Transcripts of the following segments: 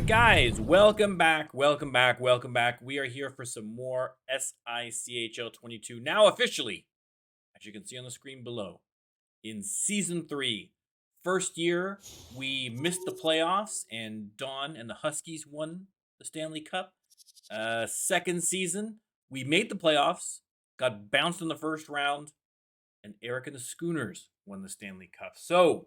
right, guys, welcome back. We are here for some more SICHL22, now officially, as you can see on the screen below, in Season 3. First year, we missed the playoffs, and Dawn and the Huskies won the Stanley Cup. Second season, we made the playoffs, got bounced in the first round, and Eric and the Schooners won the Stanley Cup. So,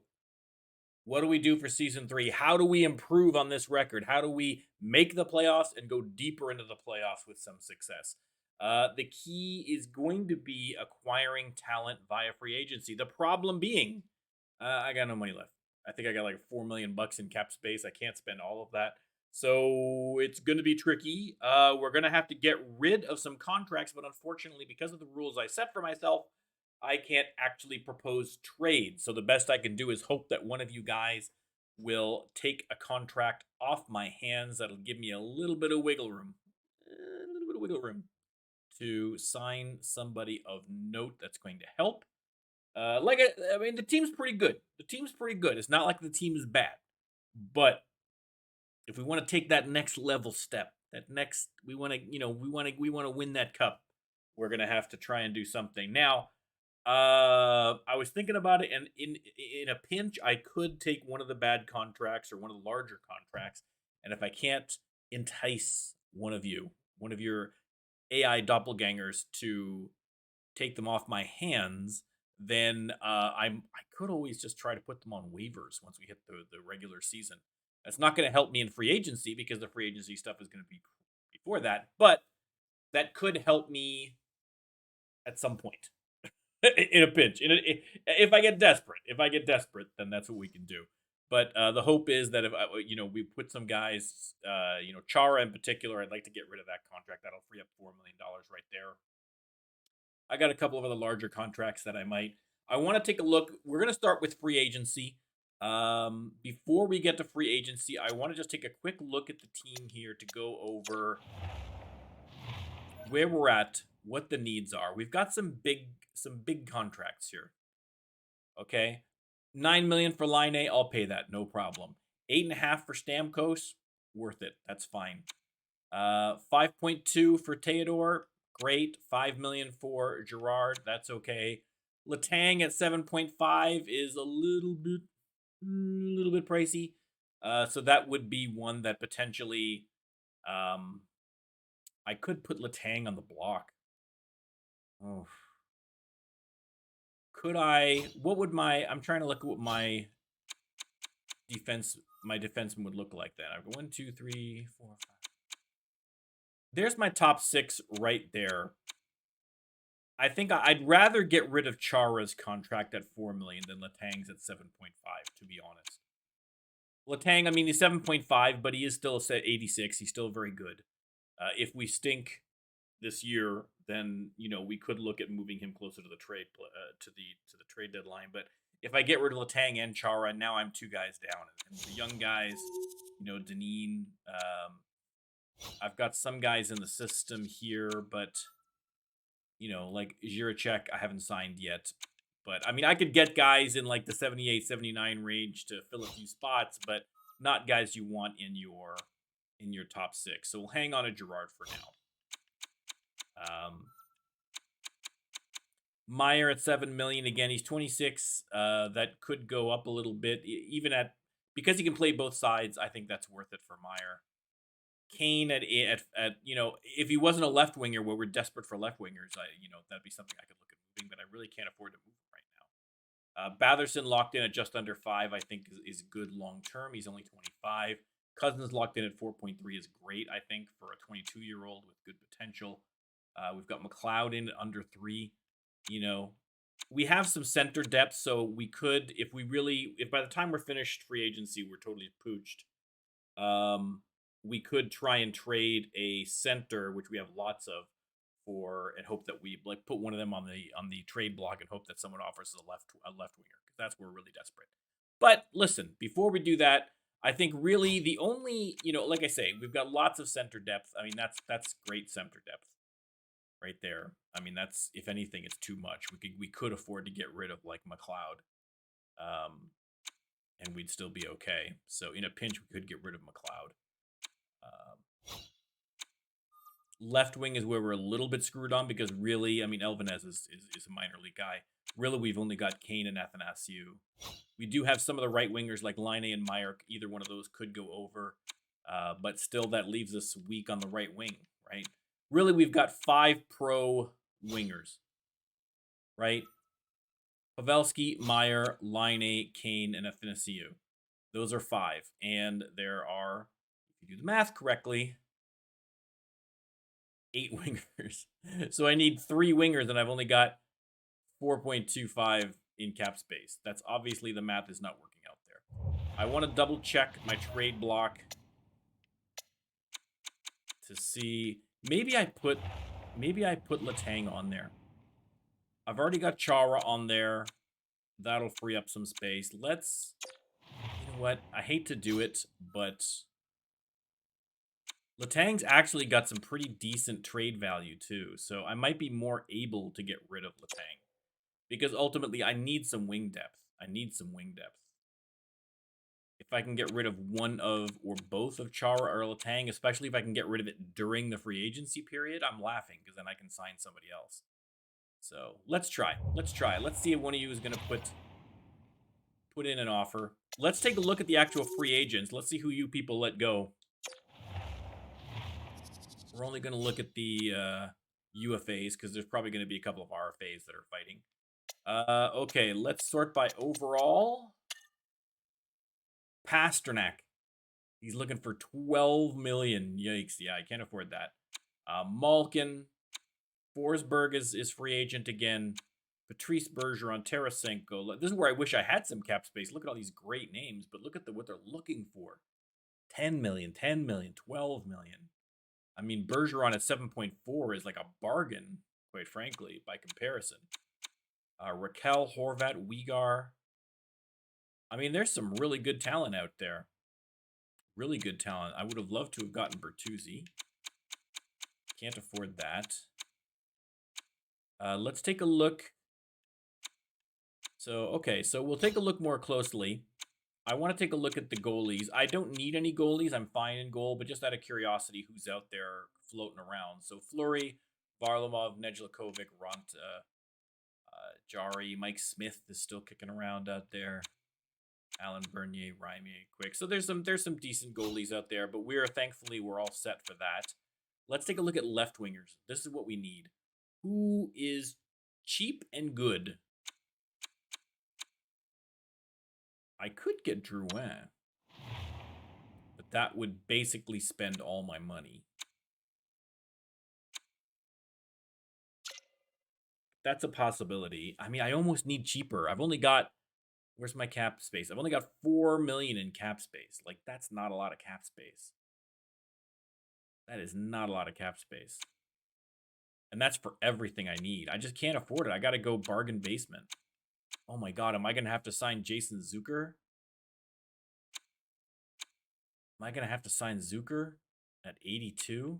what do we do for season 3? How do we improve on this record? How do we make the playoffs and go deeper into the playoffs with some success? The key is going to be acquiring talent via free agency. The problem being, I got no money left. I think I got like $4 million in cap space. I can't spend all of that. So it's going to be tricky. We're going to have to get rid of some contracts, but unfortunately, because of the rules I set for myself, I can't actually propose trade. So the best I can do is hope that one of you guys will take a contract off my hands that'll give me a little bit of wiggle room. To sign somebody of note that's going to help. I mean, the team's pretty good. It's not like the team is bad. But if we want to take that next level step, we want to win that cup, we're going to have to try and do something. Now, I was thinking about it, and in a pinch, I could take one of the bad contracts or one of the larger contracts, and if I can't entice one of your AI doppelgangers to take them off my hands, then I could always just try to put them on waivers once we hit the regular season. That's not going to help me in free agency because the free agency stuff is going to be before that, but that could help me at some point. In a pinch, if I get desperate, then that's what we can do. But the hope is that if we put some guys, Chara in particular, I'd like to get rid of that contract. That'll free up $4 million right there. I got a couple of other larger contracts that I want to take a look. We're gonna start with free agency. Before we get to free agency, I want to just take a quick look at the team here to go over where we're at, what the needs are. We've got some big contracts here. Okay, $9 million for Line A, I'll pay that, no problem. 8.5 for Stamkos, worth it. That's fine. 5.2 for Theodore, great. 5 million for Gerard, that's okay. Letang at 7.5 is a little bit pricey. So that would be one that potentially I could put Letang on the block. Oh. Could I? What would I'm trying to look at what my defenseman would look like then. I've got 1, 2, 3, 4, 5. There's my top 6 right there. I think I'd rather get rid of Chara's contract at 4 million than Letang's at 7.5, to be honest. Letang, I mean, he's 7.5, but he is still at 86. He's still very good. If we stink this year, then we could look at moving him closer to the trade to the trade deadline. But if I get rid of Letang and Chara, now I'm 2 guys down, and the young guys, Deneen. I've got some guys in the system here, but like Jiricek, I haven't signed yet. But I mean, I could get guys in like the 78, 79 range to fill a few spots, but not guys you want in your top 6. So we'll hang on to Gerard for now. Meyer at 7 million again. He's 26. That could go up a little bit, even because he can play both sides. I think that's worth it for Meyer. Kane at if he wasn't a left winger, where we're desperate for left wingers, that'd be something I could look at moving, but I really can't afford to move him right now. Batherson locked in at just under 5, I think is good long term. He's only 25. Cousins locked in at 4.3 is great, I think, for a 22-year-old with good potential. We've got McLeod in at under 3. We have some center depth, so we could, if by the time we're finished free agency, we're totally pooched. We could try and trade a center, which we have lots of, and hope that we put one of them on the trade block and hope that someone offers a left winger, because that's where we're really desperate. But listen, before we do that, I think really the only, like I say, we've got lots of center depth. I mean, that's great center depth right there. I mean, that's, if anything, it's too much. We could afford to get rid of like McLeod, and we'd still be okay. So in a pinch, we could get rid of McLeod. Left wing is where we're a little bit screwed on because really, I mean, Elvanez is a minor league guy. Really, we've only got Kane and Athanasiou. We do have some of the right wingers like Line and Meyer. Either one of those could go over. But still, that leaves us weak on the right wing, right? Really, we've got 5 pro wingers, right? Pavelski, Meyer, Line, Kane, and Athanasiou. Those are 5. And there are, if you do the math correctly, 8 wingers. So I need 3 wingers, and I've only got 4.25 in cap space. That's obviously the math is not working out there. I want to double check my trade block to see. Maybe I put Letang on there. I've already got Chara on there. That'll free up some space. Let's, you know what? I hate to do it, but Letang's actually got some pretty decent trade value too. So I might be more able to get rid of Letang. Because ultimately I need some wing depth. If I can get rid of one of or both of Chara or Letang, especially if I can get rid of it during the free agency period, I'm laughing because then I can sign somebody else. So let's try. Let's see if one of you is going to put in an offer. Let's take a look at the actual free agents. Let's see who you people let go. We're only going to look at the UFAs because there's probably going to be a couple of RFAs that are fighting. Okay, let's sort by overall. Pasternak. He's looking for 12 million. Yikes. Yeah, I can't afford that. Malkin. Forsberg is free agent again. Patrice Bergeron, Tarasenko. This is where I wish I had some cap space. Look at all these great names, but look at what they're looking for. 10 million, 10 million, 12 million. I mean, Bergeron at 7.4 is like a bargain, quite frankly, by comparison. Raquel, Horvat, Uyghur. I mean, there's some really good talent out there. Really good talent. I would have loved to have gotten Bertuzzi. Can't afford that. Let's take a look. So, okay, so we'll take a look more closely. I want to take a look at the goalies. I don't need any goalies. I'm fine in goal, but just out of curiosity, who's out there floating around? So, Fleury, Varlamov, Nedeljkovic, Ranta, Jari, Mike Smith is still kicking around out there. Alan Bernier, Raimier, Quick. So there's some decent goalies out there, but thankfully we're all set for that. Let's take a look at left wingers. This is what we need. Who is cheap and good? I could get Drouin, but that would basically spend all my money. That's a possibility. I mean, I almost need cheaper. I've only got, where's my cap space? I've only got 4 million in cap space. Like, that's not a lot of cap space. That is not a lot of cap space. And that's for everything I need. I just can't afford it. I got to go bargain basement. Oh my God, am I going to have to sign Jason Zucker? Am I going to have to sign Zucker at 82?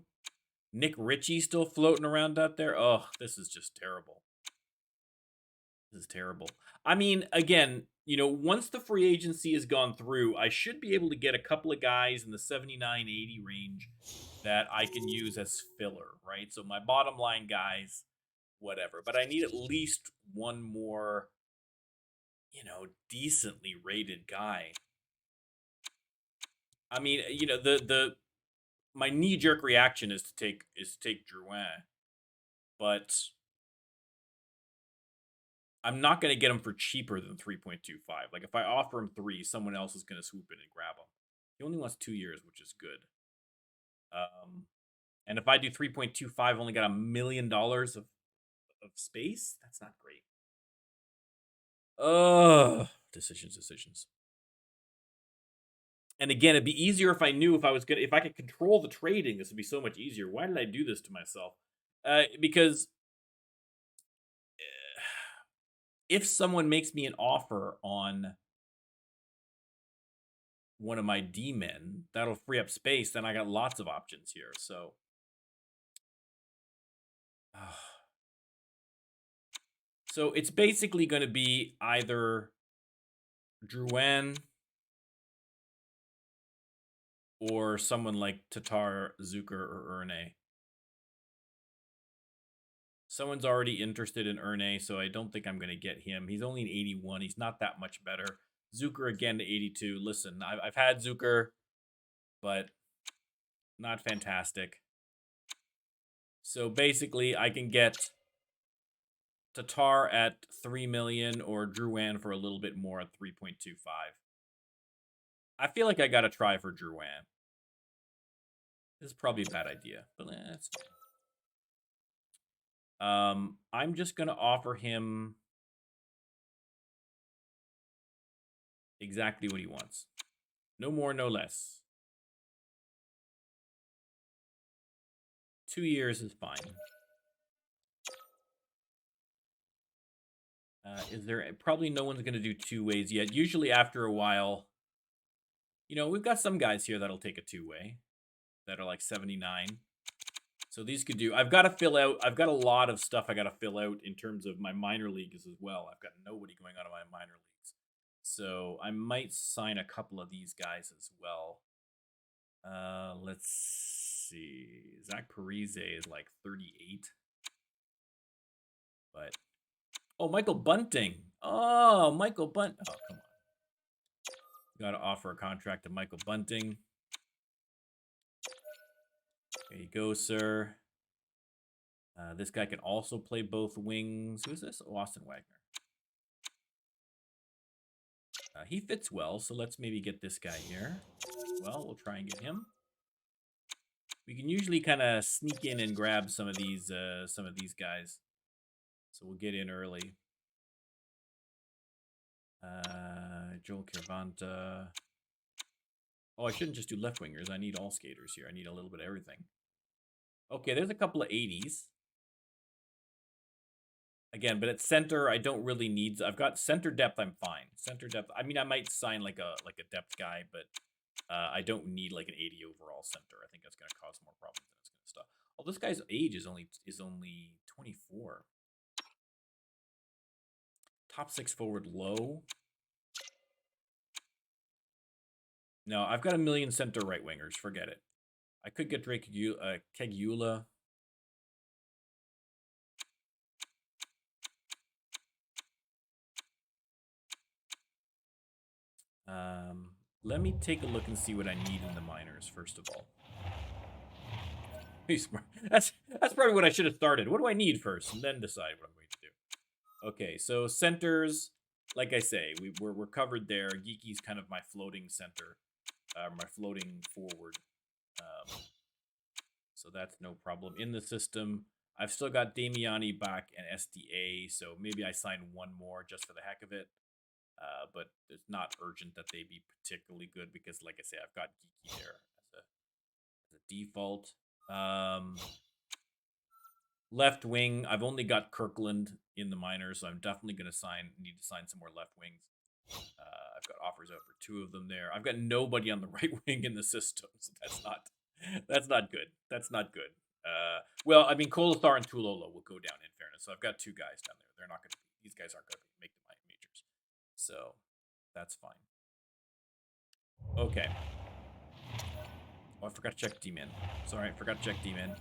Nick Ritchie still floating around out there? Oh, this is just terrible. This is terrible. I mean, again, you know, once the free agency has gone through, I should be able to get a couple of guys in the 79-80 range that I can use as filler, right? So my bottom line guys, whatever. But I need at least one more, you know, decently rated guy. I mean, you know, my knee-jerk reaction is to take Drouin, but I'm not going to get him for cheaper than 3.25. Like, if I offer him 3, someone else is going to swoop in and grab him. He only wants 2 years, which is good. And if I do 3.25, only got $1 million of space. That's not great. Decisions. And again, it'd be easier if I knew if I could control the trading. This would be so much easier. Why did I do this to myself? Because if someone makes me an offer on one of my D-men, that'll free up space. Then I got lots of options here. So, so it's basically going to be either Drouin or someone like Tatar, Zucker, or Erne. Someone's already interested in Erne, so I don't think I'm going to get him. He's only an 81. He's not that much better. Zucker again to 82. Listen, I've had Zucker, but not fantastic. So basically, I can get Tatar at 3 million or Drouin for a little bit more at 3.25. I feel like I got to try for Drouin. This is probably a bad idea, but that's fine. I'm just going to offer him exactly what he wants. No more, no less. 2 years is fine. Is there probably no one's going to do 2 ways yet? Usually after a while, you know, we've got some guys here that'll take a 2-way that are like 79. So these could do. I've got to fill out. I've got a lot of stuff I got to fill out in terms of my minor leagues as well. I've got nobody going on in my minor leagues. So I might sign a couple of these guys as well. Let's see. Zach Parise is like 38. But oh, Michael Bunting. Oh, Michael Bunt. Oh, come on. Got to offer a contract to Michael Bunting. There you go, sir. This guy can also play both wings. Who's this? Oh, Austin Wagner. He fits well, so let's maybe get this guy here. Well, we'll try and get him. We can usually kind of sneak in and grab some of these guys. So we'll get in early. Joel Cervanta. Oh, I shouldn't just do left wingers. I need all skaters here. I need a little bit of everything. Okay, there's a couple of 80s. Again, but at center, I don't really need. I've got center depth. I'm fine. Center depth. I mean, I might sign like a depth guy, but I don't need like an 80 overall center. I think that's going to cause more problems than it's going to stop. Oh, this guy's age is only 24. Top 6 forward low. No, I've got a million center right wingers. Forget it. I could get Drake Kegula. Let me take a look and see what I need in the minors, first of all. That's probably what I should have started. What do I need first, and then decide what I'm going to do. Okay, so centers, like I say, we're covered there. Geeky's kind of my floating center, my floating forward. So that's no problem in the system. I've still got Damiani back and SDA, so maybe I sign one more just for the heck of it. But it's not urgent that they be particularly good because, like I say, I've got Geeky there as a default. Left wing, I've only got Kirkland in the minors, so I'm definitely going to need to sign some more left wings. I've got offers out for 2 of them there. I've got nobody on the right wing in the system, so that's not good. That's not good. Well, I mean, Kolasar and Tulolo will go down in fairness. So I've got 2 guys down there. They're not going to. These guys aren't going to make the majors, so that's fine. Okay. Oh, I forgot to check D-man. Sorry, I forgot to check D-man.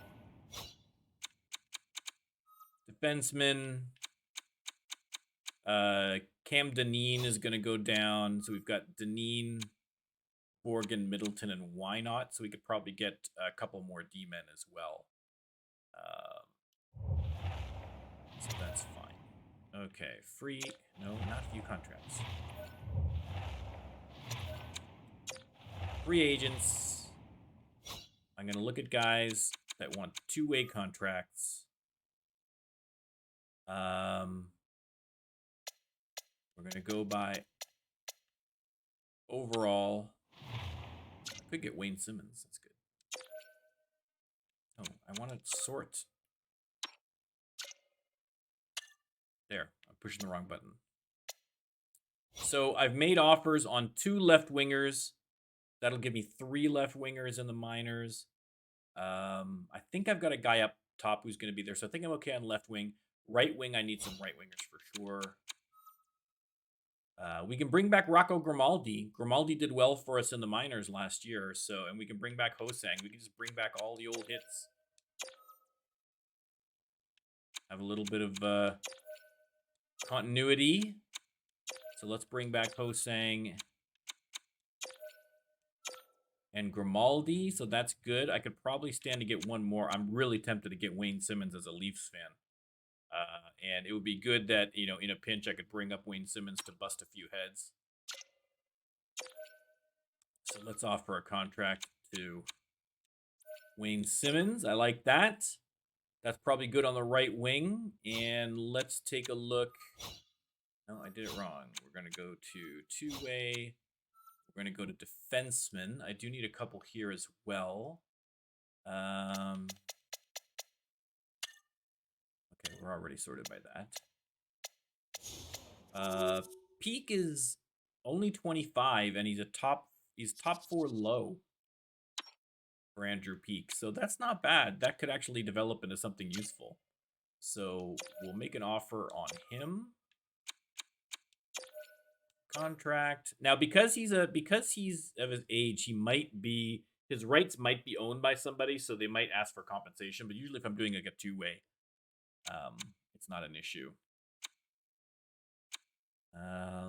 Defenseman. Cam Deneen is going to go down. So we've got Deneen, Borgen, Middleton, and Why Not. So we could probably get a couple more D-men as well. So that's fine. Okay, free. No, not few contracts. Free agents. I'm going to look at guys that want 2-way contracts. We're going to go by overall. I could get Wayne Simmons. That's good. Oh, I want to sort. There, I'm pushing the wrong button. So I've made offers on 2 left wingers. That'll give me 3 left wingers in the minors. I think I've got a guy up top who's going to be there. So I think I'm okay on left wing. Right wing, I need some right wingers for sure. We can bring back Rocco Grimaldi. Grimaldi did well for us in the minors last year, so and we can bring back Hosang. We can just bring back all the old hits. Have a little bit of continuity. So let's bring back Hosang and Grimaldi. So that's good. I could probably stand to get one more. I'm really tempted to get Wayne Simmons as a Leafs fan. And it would be good that, you know, in a pinch, I could bring up Wayne Simmons to bust a few heads. So let's offer a contract to Wayne Simmons. I like that. That's probably good on the right wing. And let's take a look. No, I did it wrong. We're going to go to two-way. We're going to go to defenseman. I do need a couple here as well. Okay, we're already sorted by that. Peak is only 25, and he's top 4 low for Andrew Peak. So that's not bad. That could actually develop into something useful. So we'll make an offer on him. Contract. Now, because he's of his age, his rights might be owned by somebody, so they might ask for compensation. But usually if I'm doing like a two-way, it's not an issue.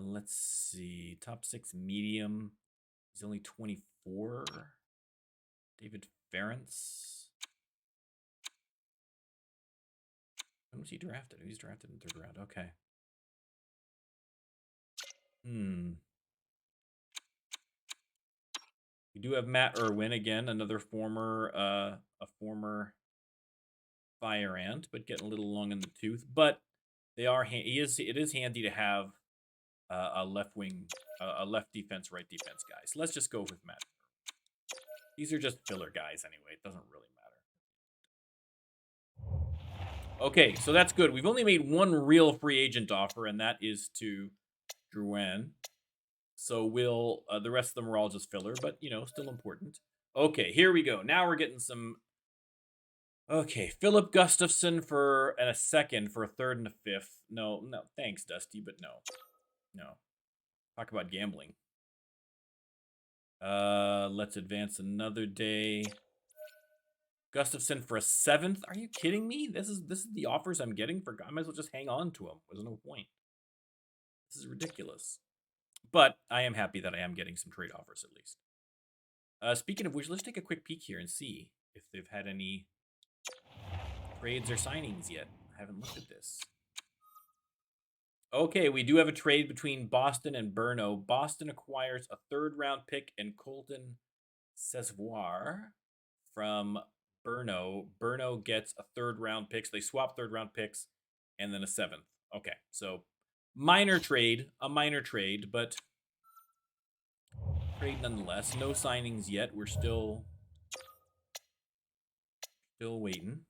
Let's see. Top 6 medium. He's only 24. David Ferentz. When was he drafted? He's drafted in 3rd round. Okay. We do have Matt Irwin again, another former Fire Ant, but getting a little long in the tooth. But they are it is handy to have a left wing, a left defense, right defense guy. So let's just go with Matt. These are just filler guys anyway. It doesn't really matter. Okay, so that's good. We've only made one real free agent offer, and that is to Drouin. So we'll the rest of them are all just filler, but you know, still important. Okay, here we go. Now we're getting some. Okay, Philip Gustafson for a second for a 3rd and a 5th. No, thanks, Dusty, but no. Talk about gambling. Let's advance another day. Gustafson for a 7th. Are you kidding me? This is the offers I'm getting for. I might as well just hang on to them. There's no point. This is ridiculous. But I am happy that I am getting some trade offers at least. Speaking of which, let's take a quick peek here and see if they've had any trades or signings yet. I haven't looked at this. Okay, we do have a trade between Boston and Brno. Boston acquires a 3rd round pick and Colton Cesvoir from Brno. Brno gets a 3rd round pick. So they swap 3rd round picks and then a 7th. Okay, so a minor trade, but trade nonetheless. No signings yet. We're still waiting.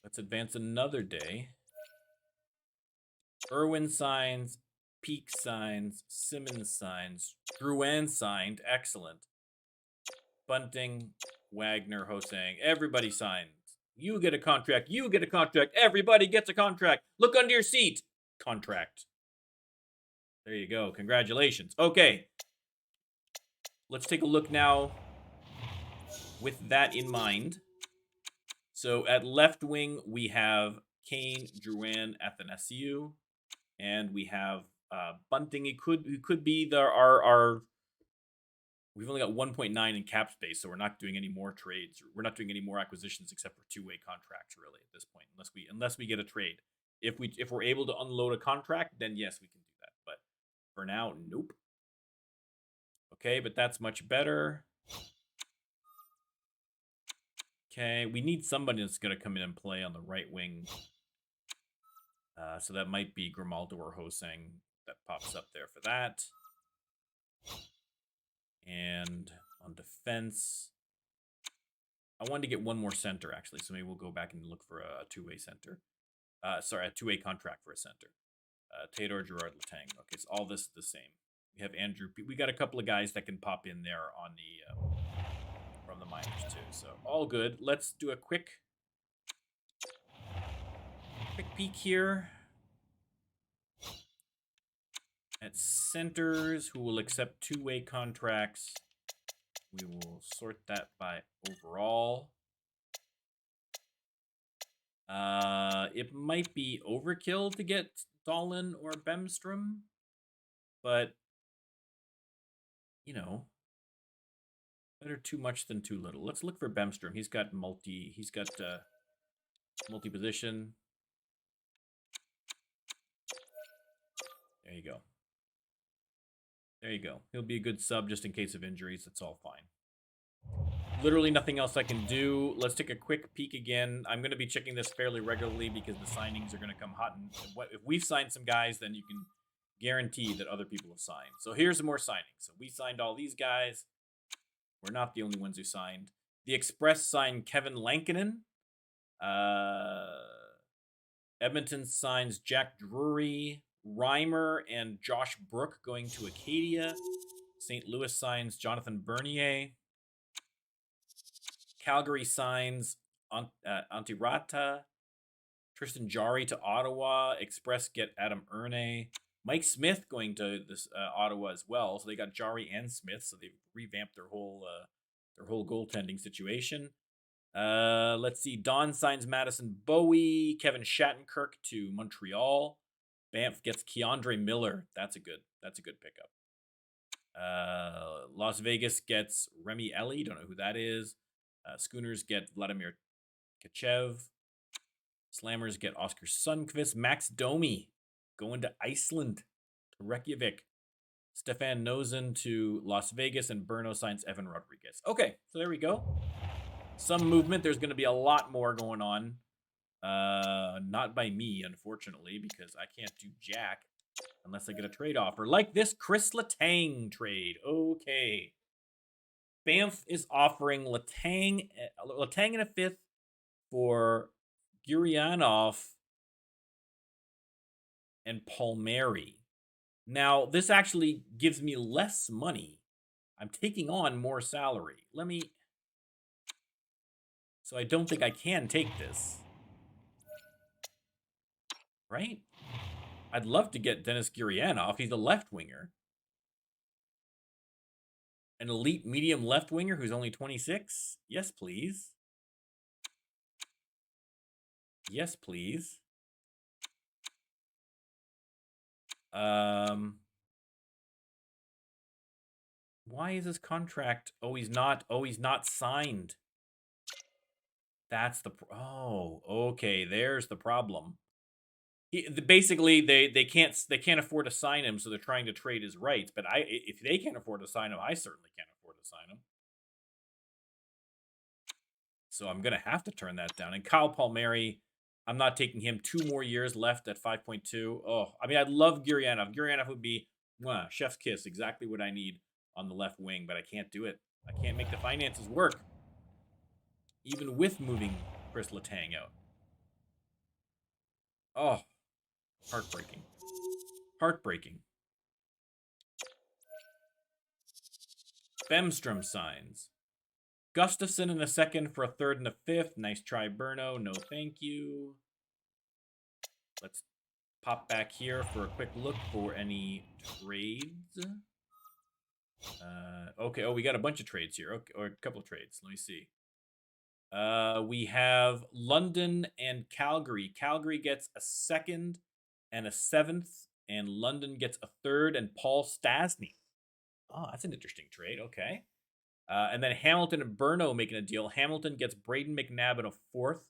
Let's advance another day. Irwin signs, Peak signs, Simmons signs, Drouin signed. Excellent. Bunting, Wagner, Hosang. Everybody signs. You get a contract. You get a contract. Everybody gets a contract. Look under your seat. Contract. There you go. Congratulations. Okay. Let's take a look now with that in mind. So at left wing, we have Kane, Drouin, Athanasiou. And we have Bunting. It could be our. We've only got 1.9 in cap space, so we're not doing any more trades. We're not doing any more acquisitions except for two-way contracts, really, at this point, unless we get a trade. If we're able to unload a contract, then yes, we can do that. But for now, nope. Okay, but that's much better. Okay, we need somebody that's going to come in and play on the right wing. So that might be Grimaldo or Hosang that pops up there for that. And on defense, I wanted to get one more center, actually. So maybe we'll go back and look for a two-way center. Sorry, a two-way contract for a center. Tedor, Gerard, Letang. Okay, so all this the same. We have Andrew. We got a couple of guys that can pop in there on the from the minors too. So all good. Let's do a quick peek here. At centers, who will accept two-way contracts, we will sort that by overall. It might be overkill to get Dahlin or Bemstrom, but, you know, better too much than too little. Let's look for Bemstrom. He's got multi-position. There you go. There you go. He'll be a good sub just in case of injuries. That's all fine. Literally nothing else I can do. Let's take a quick peek again. I'm going to be checking this fairly regularly because the signings are going to come hot. And if we've signed some guys, then you can guarantee that other people have signed. So here's some more signings. So we signed all these guys. We're not the only ones who signed. The Express signed Kevin Lankinen. Edmonton signs Jack Drury, Reimer, and Josh Brook going to Acadia. St. Louis signs Jonathan Bernier. Calgary signs Antirata. Tristan Jarry to Ottawa. Express get Adam Erne. Mike Smith going to this Ottawa as well. So they got Jarry and Smith. So they've revamped their whole goaltending situation. Let's see. Don signs Madison Bowie. Kevin Shattenkirk to Montreal. Banff gets Keandre Miller. That's a good pickup. Las Vegas gets Remy Ellie. Don't know who that is. Schooners get Vladimir Kachev. Slammers get Oscar Sundqvist. Max Domi going to Iceland to Reykjavik. Stefan Nozen to Las Vegas, and Berno signs Evan Rodriguez. Okay, so there we go. Some movement. There's going to be a lot more going on. Not by me, unfortunately, because I can't do jack unless I get a trade offer. Like this Chris Letang trade. Okay. Banff is offering Letang and a fifth for Gurianov and Palmieri. Now, this actually gives me less money. I'm taking on more salary. So I don't think I can take this. Right? I'd love to get Denis Gurianov. He's a left winger. An elite medium left winger who's only 26? Yes, please. Yes, please. Why is this contract? Oh, he's not signed. That's the okay, there's the problem. Basically they can't afford to sign him, so they're trying to trade his rights, but if they can't afford to sign him, I certainly can't afford to sign him. So I'm going to have to turn that down. And Kyle Palmieri, I'm not taking him. 2 more years left at 5.2. Oh, I mean, I'd love Gurianov. Gurianov would be chef's kiss, exactly what I need on the left wing, but I can't do it. I can't make the finances work, even with moving Chris Letang out. Oh, heartbreaking. Heartbreaking. Bemstrom signs. Gustafson in a second for a third and a fifth. Nice try, Berno. No, thank you. Let's pop back here for a quick look for any trades. Okay. Oh, we got a bunch of trades here. Okay, or a couple of trades. Let me see. We have London and Calgary. Calgary gets a second and a seventh, and London gets a third and Paul Stastny. Oh, that's an interesting trade. Okay. And then Hamilton and Berno making a deal. Hamilton gets Braden McNabb in a fourth,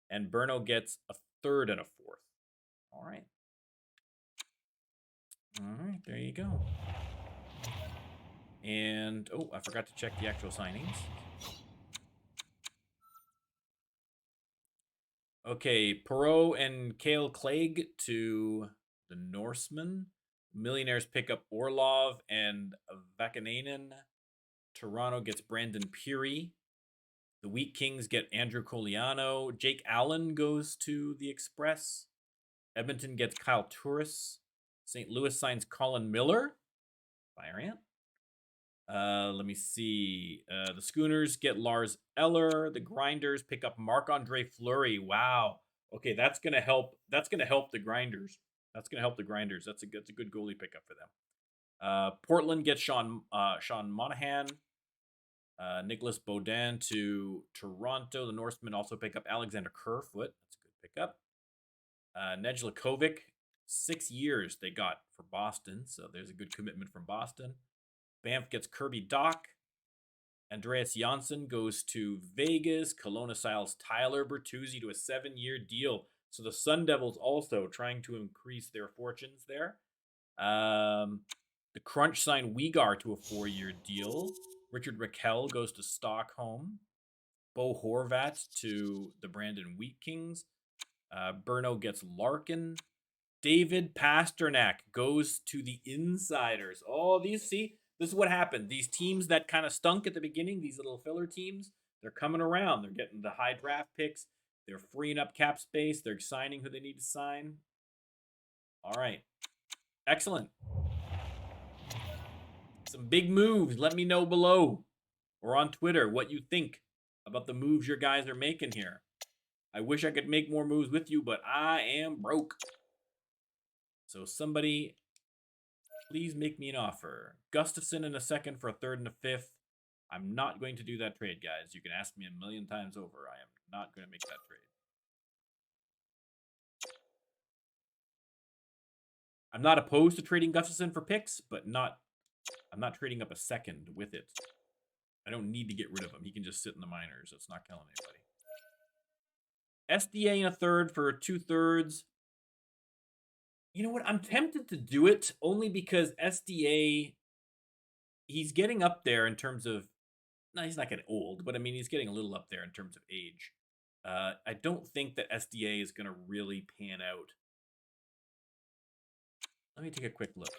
and Berno gets a third and a fourth. All right. All right, there you go. And, oh, I forgot to check the actual signings. Okay, Perot and Cale Clegg to the Norsemen. Millionaires pick up Orlov and Vakanainen. Toronto gets Brandon Peary. The Wheat Kings get Andrew Coliano. Jake Allen goes to the Express. Edmonton gets Kyle Turris. St. Louis signs Colin Miller. Fire Ant. Let me see. The Schooners get Lars Eller. The Grinders pick up Marc-Andre Fleury. Wow. Okay, that's gonna help. That's gonna help the Grinders. That's going to help the Grinders. That's a good goalie pickup for them. Portland gets Sean Monahan. Nicholas Baudin to Toronto. The Norsemen also pick up Alexander Kerfoot. That's a good pickup. Nedeljkovic, 6 years they got for Boston. So there's a good commitment from Boston. Banff gets Kirby Doc. Andreas Janssen goes to Vegas. Kelowna signs Tyler Bertuzzi to a 7-year deal. So the Sun Devils also trying to increase their fortunes there. The Crunch signed Uyghur to a 4-year deal. Richard Raquel goes to Stockholm. Bo Horvat to the Brandon Wheat Kings. Berno gets Larkin. David Pasternak goes to the Insiders. Oh, this is what happened. These teams that kind of stunk at the beginning, these little filler teams, they're coming around. They're getting the high draft picks. They're freeing up cap space. They're signing who they need to sign. All right. Excellent. Some big moves. Let me know below or on Twitter what you think about the moves your guys are making here. I wish I could make more moves with you, but I am broke. So somebody, please make me an offer. Gustafson in a second for a third and a fifth. I'm not going to do that trade, guys. You can ask me a million times over. I am not going to make that trade. I'm not opposed to trading Gustafson for picks, but I'm not trading up a second with it. I don't need to get rid of him. He can just sit in the minors. It's not killing anybody. SDA in a third for 2/3. You know what? I'm tempted to do it only because SDA, he's getting up there in terms of, no, he's not getting old, but I mean, he's getting a little up there in terms of age. I don't think that SDA is going to really pan out. Let me take a quick look.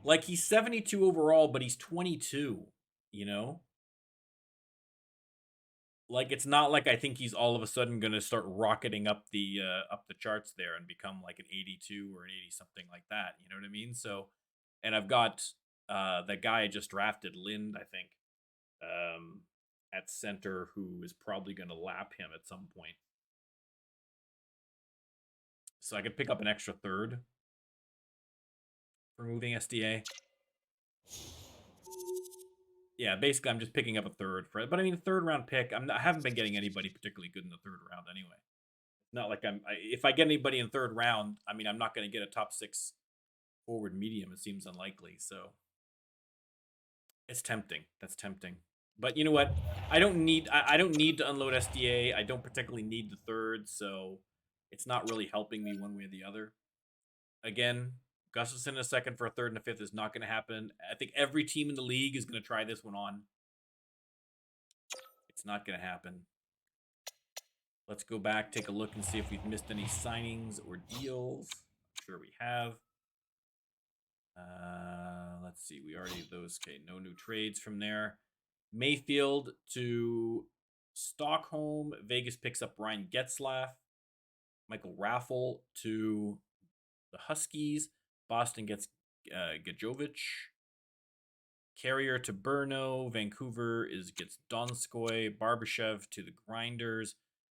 Like, he's 72 overall, but he's 22, you know? Like, it's not like I think he's all of a sudden going to start rocketing up the charts there and become like an 82 or an 80 something like that. You know what I mean? So, and I've got the guy I just drafted, Lind, I think, at center, who is probably going to lap him at some point. So I could pick up an extra third for moving SDA. Yeah, basically I'm just picking up a third for it. But I mean, a third round pick, I haven't been getting anybody particularly good in the third round anyway. Not like if I get anybody in third round, I mean, I'm not going to get a top 6 forward medium. It seems unlikely. So it's tempting. That's tempting. But you know what? I don't need to unload SDA. I don't particularly need the third, so it's not really helping me one way or the other. Again, Gustafson in a second for a third and a fifth is not going to happen. I think every team in the league is going to try this one on. It's not going to happen. Let's go back, take a look, and see if we've missed any signings or deals. I'm sure we have. Let's see. We already have those. Okay, no new trades from there. Mayfield to Stockholm. Vegas picks up Ryan Getzlaff. Michael Raffle to the Huskies. Boston gets Gajovic. Carrier to Brno. Vancouver gets Donskoy. Barbashev to the Grinders.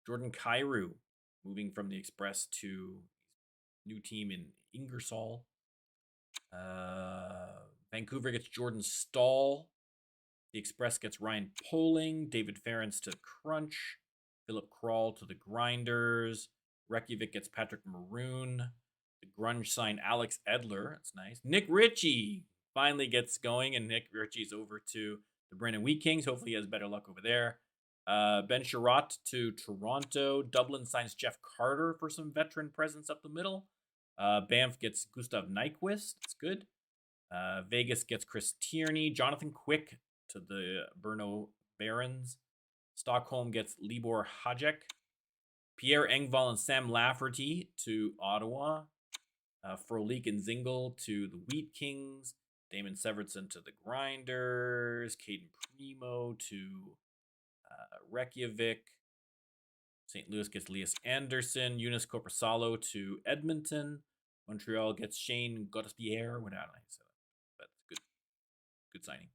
Jordan Kyrou moving from the Express to new team in Ingersoll. Vancouver gets Jordan Stahl. The Express gets Ryan Poling. David Ferentz to the Crunch. Philip Kral to the Grinders. Reykjavik gets Patrick Maroon. The Grunge sign Alex Edler. That's nice. Nick Ritchie finally gets going, and Nick Ritchie's over to the Brandon Wheat Kings. Hopefully he has better luck over there. Ben Sherratt to Toronto. Dublin signs Jeff Carter for some veteran presence up the middle. Banff gets Gustav Nyquist. That's good. Vegas gets Chris Tierney. Jonathan Quick to the Brno Barons. Stockholm gets Libor Hajek. Pierre Engvall and Sam Lafferty to Ottawa. Frolik and Zingle to the Wheat Kings. Damon Severson to the Grinders. Caden Primo to Reykjavik. St. Louis gets Elias Anderson. Eunice Corposalo to Edmonton. Montreal gets Shane Gauthier. What I don't know how to say that. But good signing.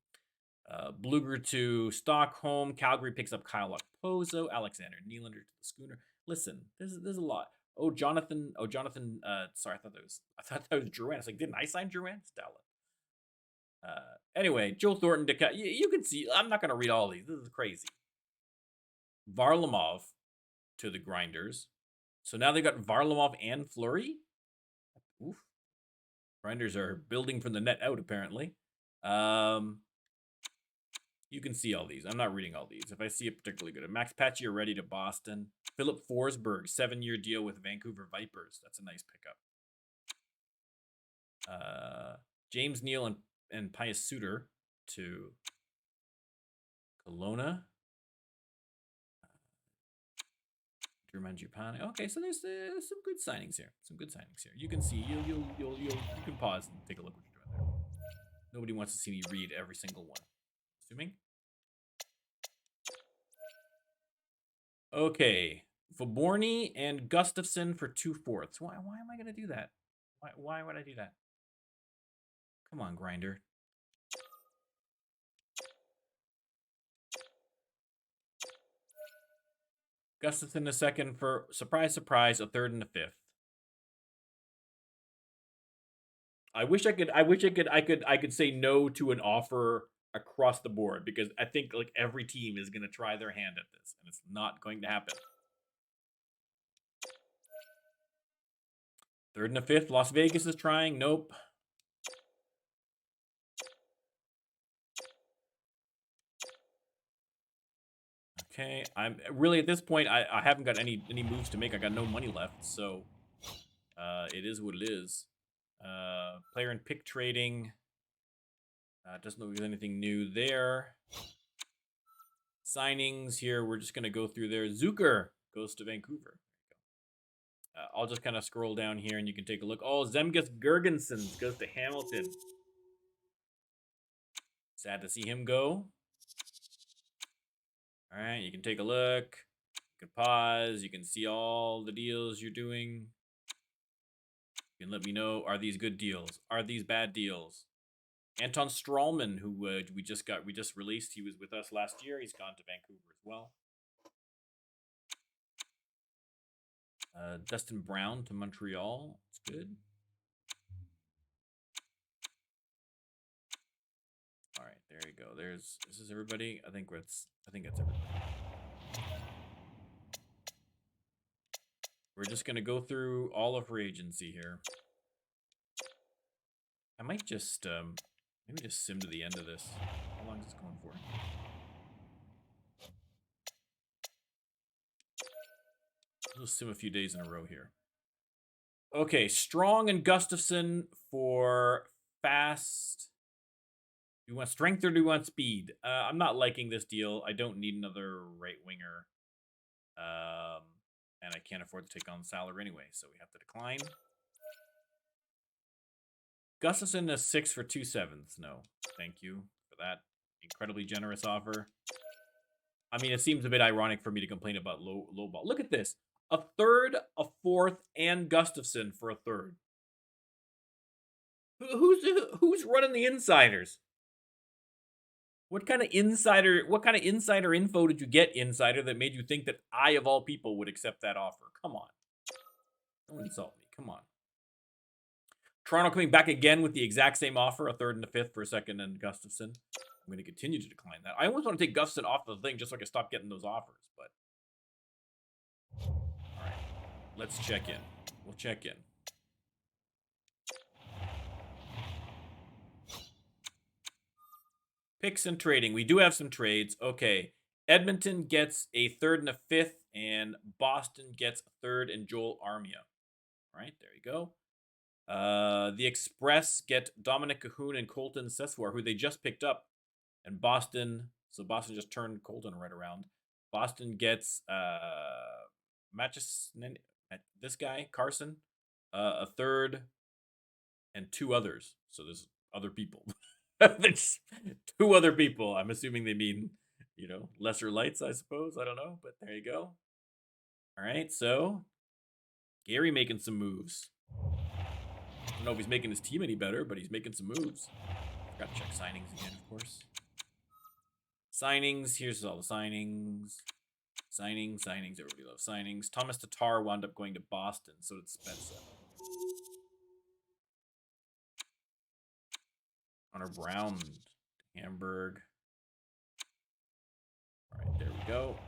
Bluger to Stockholm. Calgary picks up Kyle Okposo. Alexander Nylander to the Schooner. Listen, there's a lot. Oh, Jonathan. Oh, Jonathan. Sorry, I thought that was Drouin. It's like, didn't I sign Drouin? Stella. Anyway, Joe Thornton to you can see. I'm not gonna read all these. This is crazy. Varlamov to the Grinders. So now they got Varlamov and Fleury. Oof. Grinders are building from the net out, apparently. You can see all these. I'm not reading all these. If I see it particularly good. Max Pacioretty to Boston. Philip Forsberg, 7-year deal with Vancouver Vipers. That's a nice pickup. James Neal and Pius Suter to Kelowna. Drew Mangiapane. Okay, so there's some good signings here. You can see. You can pause and take a look what you're doing there. Nobody wants to see me read every single one. Assuming. Okay, Vaborny and Gustafson for 2/4. Why am I gonna do that? Why would I do that? Come on, Grinder. Gustafson a second for surprise, a third and a fifth. I wish I could say no to an offer across the board, because I think like every team is gonna try their hand at this, and it's not going to happen. Third and a fifth. Las Vegas is trying. Nope. Okay, I'm really at this point. I haven't got any moves to make. I got no money left, so it is what it is. Player and pick trading. Doesn't look like there's anything new there. Signings here. We're just gonna go through there. Zucker goes to Vancouver. I'll just kind of scroll down here, and you can take a look. Oh, Zemgus Girgensons goes to Hamilton. Sad to see him go. All right, you can take a look. You can pause. You can see all the deals you're doing. You can let me know, are these good deals? Are these bad deals? Anton Strawman, who we just released. He was with us last year. He's gone to Vancouver as well. Dustin Brown to Montreal. That's good. All right, there you go. This is everybody. I think that's everybody. We're just gonna go through all of free agency here. I might just maybe just sim to the end of this. How long is this going for? We'll sim a few days in a row here. Okay, Strong and Gustafson for fast. Do you want strength or do you want speed? I'm not liking this deal. I don't need another right winger. And I can't afford to take on salary anyway, so we have to decline. Gustafson a 6 for 2/7. No, thank you for that incredibly generous offer. I mean, it seems a bit ironic for me to complain about low ball. Look at this. A third, a fourth, and Gustafson for a third. Who's running the insiders? What kind of insider info did you get, insider, that made you think that I, of all people, would accept that offer? Come on. Don't insult me. Come on. Toronto coming back again with the exact same offer, a third and a fifth for a second, and Gustafson. I'm going to continue to decline that. I always want to take Gustafson off the thing just so I can stop getting those offers, but... All right. Let's check in. We'll check in. Picks and trading. We do have some trades. Okay. Edmonton gets a third and a fifth, and Boston gets a third and Joel Armia. All right, there you go. The Express get Dominic Cahoon and Colton Seswar, who they just picked up. And Boston, so Boston just turned Colton right around. Boston gets this guy, Carson, a third, and 2 others. So there's other people. There's 2 other people. I'm assuming they mean, lesser lights, I suppose. I don't know, but there you go. All right, so Gary making some moves. I don't know if he's making his team any better, but he's making some moves. Forgot to check signings again, of course. Signings. Here's all the signings. Signings. Everybody loves signings. Thomas Tatar wound up going to Boston, so did Spencer. Connor Brown, Hamburg. All right, there we go.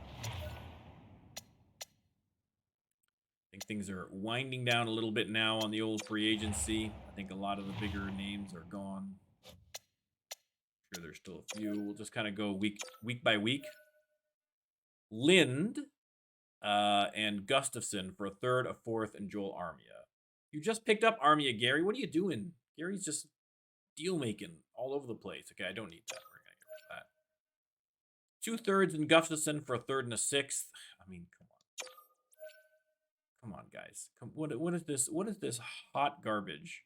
I think things are winding down a little bit now on the old free agency. I think a lot of the bigger names are gone. I'm sure there's still a few. We'll just kind of go week by week. Lind and Gustafson for a third, a fourth, and Joel Armia. You just picked up Armia, Gary. What are you doing? Gary's just deal making all over the place. Okay, I don't need that. We're gonna get rid of that. 2/3 in Gustafson for a third and a sixth. I mean, come on, guys. What is this? What is this hot garbage?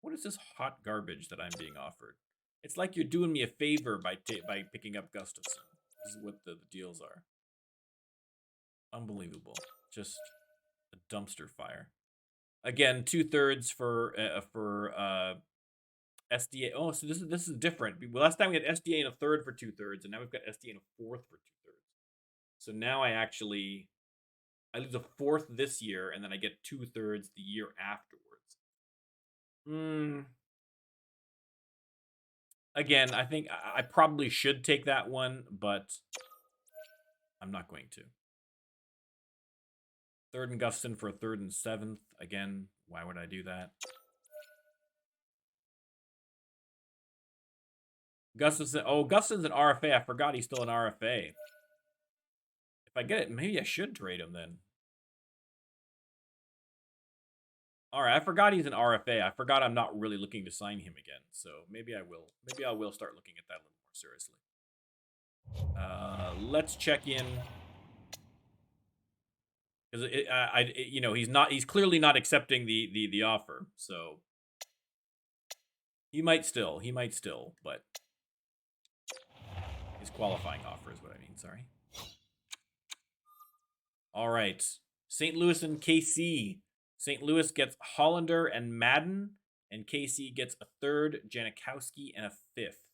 What is this hot garbage that I'm being offered? It's like you're doing me a favor by picking up Gustafson. This is what the deals are. Unbelievable. Just a dumpster fire. Again, 2/3 for SDA. Oh, so this is different. Last time we had SDA in a third for 2/3, and now we've got SDA in a fourth for 2/3. So now I lose a fourth this year, and then I get 2/3 the year afterwards. Again, I think I probably should take that one, but I'm not going to. Third and Gustafson for a third and seventh. Again, why would I do that? Gustafson. Oh, Gustafson's an RFA. I forgot he's still an RFA. If I get it, maybe I should trade him then. All right, I forgot he's an RFA. I forgot I'm not really looking to sign him again. So maybe I will. Maybe I will start looking at that a little more seriously. Let's check in. Because he's clearly not accepting the offer. So he might still, but his qualifying offer is what I mean. Sorry. All right, St. Louis and KC. St. Louis gets Hollander and Madden, and KC gets a third, Janikowski, and a fifth.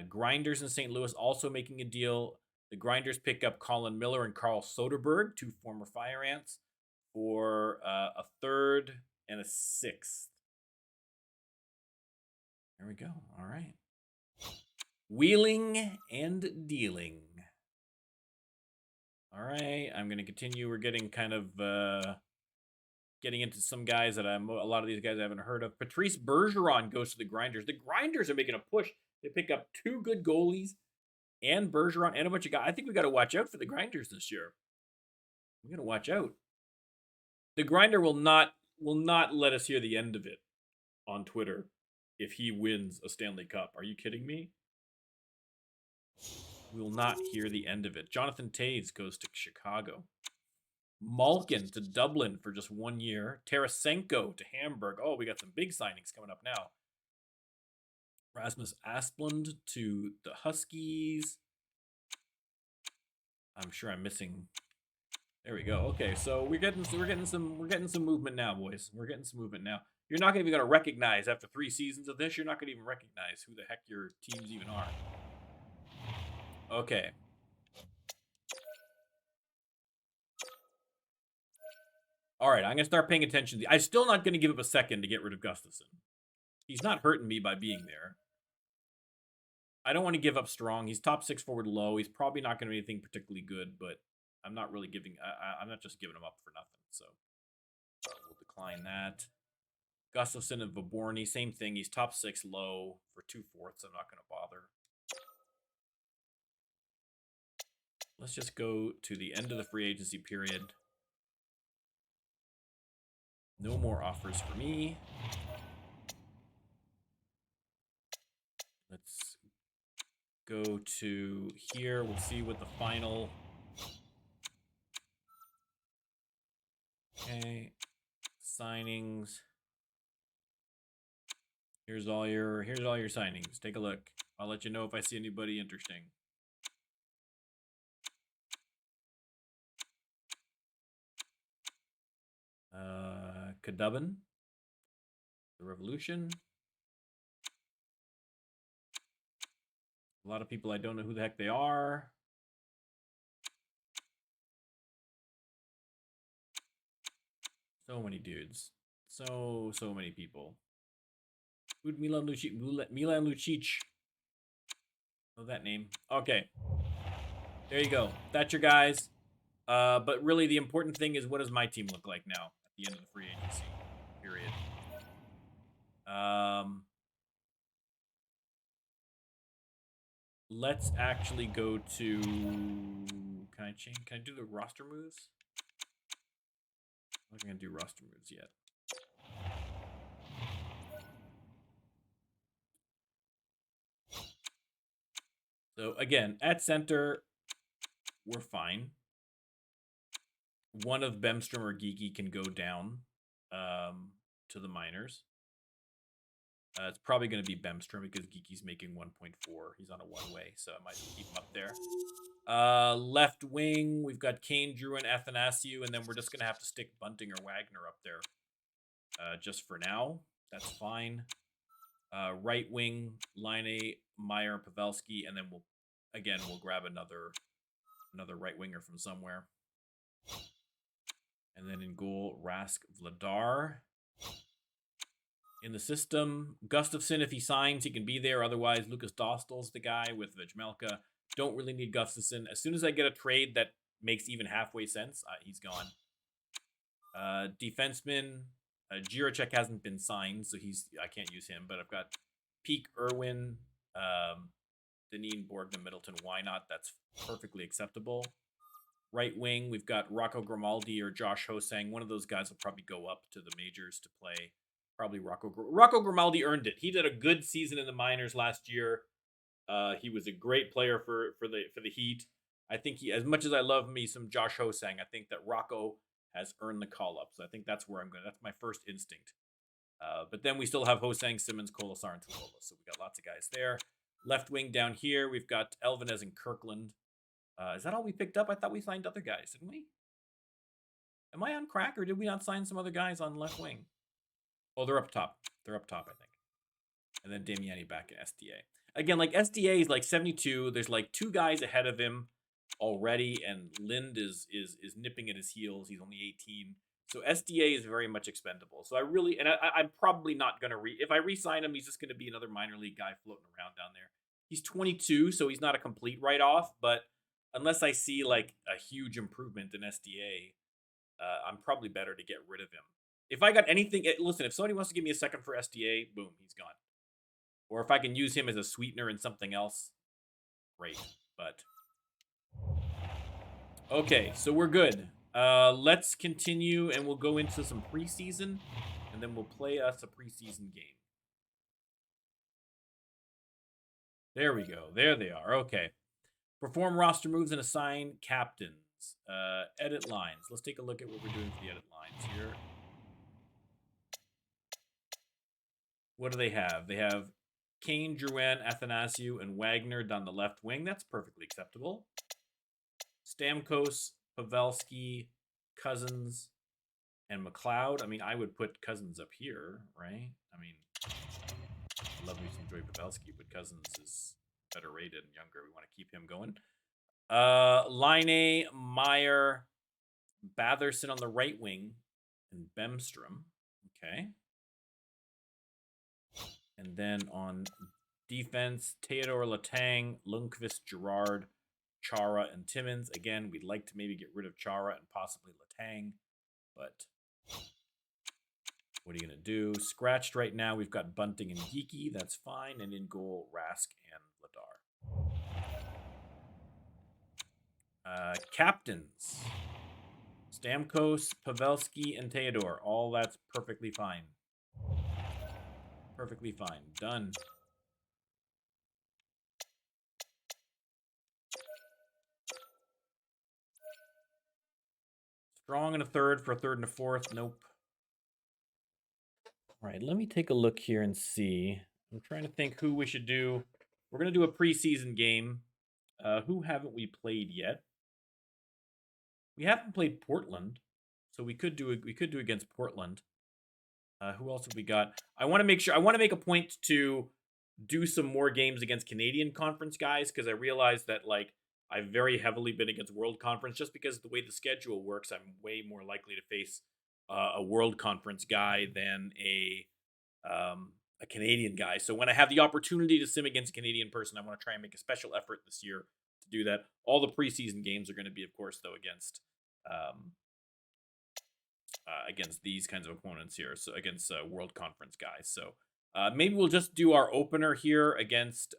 Grinders in St. Louis also making a deal. The Grinders pick up Colin Miller and Carl Soderberg, two former Fire Ants, for a third and a sixth. There we go. All right. Wheeling and dealing. All right. I'm going to continue. We're getting kind of getting into some guys that a lot of these guys I haven't heard of. Patrice Bergeron goes to the Grinders. The Grinders are making a push. They pick up two good goalies and Bergeron and a bunch of guys. I think we got to watch out for the Grinders this year. We got to watch out. The Grinder will not let us hear the end of it on Twitter if he wins a Stanley Cup. Are you kidding me? We will not hear the end of it. Jonathan Toews goes to Chicago. Malkin to Dublin for just 1 year. Tarasenko to Hamburg. Oh, we got some big signings coming up now. Rasmus Asplund to the Huskies. I'm sure I'm missing. There we go. Okay, so we're getting some movement now, boys. We're getting some movement now. You're not even going to recognize after 3 seasons of this. You're not going to even recognize who the heck your teams even are. Okay. All right, I'm going to start paying attention. I'm still not going to give up a second to get rid of Gustafson. He's not hurting me by being there. I don't want to give up Strong. He's top 6 forward low. He's probably not going to be anything particularly good, but I'm not really giving... I'm not just giving him up for nothing, so we'll decline that. Gustafson and Vaborny, same thing. He's top 6 low for 2/4. I'm not going to bother. Let's just go to the end of the free agency period. No more offers for me. Let's go to here. We'll see what the final... Okay. Signings. Here's all your signings. Take a look. I'll let you know if I see anybody interesting. Kadubin. The Revolution. A lot of people I don't know who the heck they are. So many dudes. So many people. Who'd Milan Lucic. Know that name. Okay. There you go. That's your guys. But really the important thing is, what does my team look like now at the end of the free agency period? Let's actually go to, can I change? Can I do the roster moves? I'm not going to do roster moves yet. So again, at center, we're fine. One of Bemstrom or Geeky can go down to the minors. It's probably going to be Bemstrom because Geeky's making 1.4. He's on a one-way, so I might keep him up there. Left wing, we've got Kane, Drew, and Athanasiou, and then we're just going to have to stick Bunting or Wagner up there just for now. That's fine. Right wing, Line, Meyer, Pavelski, and then we'll grab another right winger from somewhere. And then in goal, Rask, Vladar. In the system, Gustafsson, if he signs, he can be there. Otherwise, Lucas Dostal's the guy with Vejmelka. Don't really need Gustafsson. As soon as I get a trade that makes even halfway sense, he's gone. Defenseman, Jiricek hasn't been signed, so I can't use him. But I've got Peak, Irwin, Deneen, Borgman, Middleton. Why not? That's perfectly acceptable. Right wing, we've got Rocco Grimaldi or Josh Hosang. One of those guys will probably go up to the majors to play. Probably Rocco Grimaldi earned it. He did a good season in the minors last year. He was a great player for the Heat. I think as much as I love me some Josh Hosang, I think that Rocco has earned the call up. So I think that's where I'm going. That's my first instinct. But then we still have Hosang, Simmons, Kolasar, and Tulola. So we got lots of guys there. Left wing down here, we've got Elvenez and Kirkland. Is that all we picked up? I thought we signed other guys, didn't we? Am I on crack, or did we not sign some other guys on left wing? Oh, they're up top. They're up top, I think. And then Damiani back in SDA. Again, like SDA is like 72. There's like 2 guys ahead of him already, and Lind is nipping at his heels. He's only 18. So SDA is very much expendable. So I'm probably not going to if I re-sign him, he's just going to be another minor league guy floating around down there. He's 22, so he's not a complete write-off, but unless I see like a huge improvement in SDA, I'm probably better to get rid of him. If I got anything, listen, if somebody wants to give me a second for SDA, boom, he's gone. Or if I can use him as a sweetener in something else, great. But okay, so we're good. Let's continue, and we'll go into some preseason, and then we'll play us a preseason game. There we go. There they are. Okay. Perform roster moves and assign captains. Edit lines. Let's take a look at what we're doing for the edit lines here. What do they have? They have Kane, Drouin, Athanasiou, and Wagner down the left wing. That's perfectly acceptable. Stamkos, Pavelski, Cousins, and McLeod. I mean, I would put Cousins up here, right? I mean, I love me some Joey Pavelski, but Cousins is better rated and younger. We want to keep him going. Line, Meyer, Batherson on the right wing, and Bemstrom. Okay. And then on defense, Theodore, Letang, Lundqvist, Gerard, Chara, and Timmins. Again, we'd like to maybe get rid of Chara and possibly Letang, but what are you going to do? Scratched right now, we've got Bunting and Geeky. That's fine. And in goal, Rask and Vladar. Captains. Stamkos, Pavelski, and Theodore. All that's perfectly fine. Perfectly fine. Done. Strong in a third for a third and a fourth. Nope. All right, let me take a look here and see. I'm trying to think who we should do. We're going to do a preseason game. Who haven't we played yet? We haven't played Portland, so we could do against Portland. Who else have we got? I want to make sure. I want to make a point to do some more games against Canadian Conference guys, because I realized that, like, I've very heavily been against World Conference just because of the way the schedule works. I'm way more likely to face a World Conference guy than a Canadian guy. So when I have the opportunity to sim against a Canadian person, I want to try and make a special effort this year to do that. All the preseason games are going to be, of course, though, against these kinds of opponents here. So against World Conference guys. So maybe we'll just do our opener here against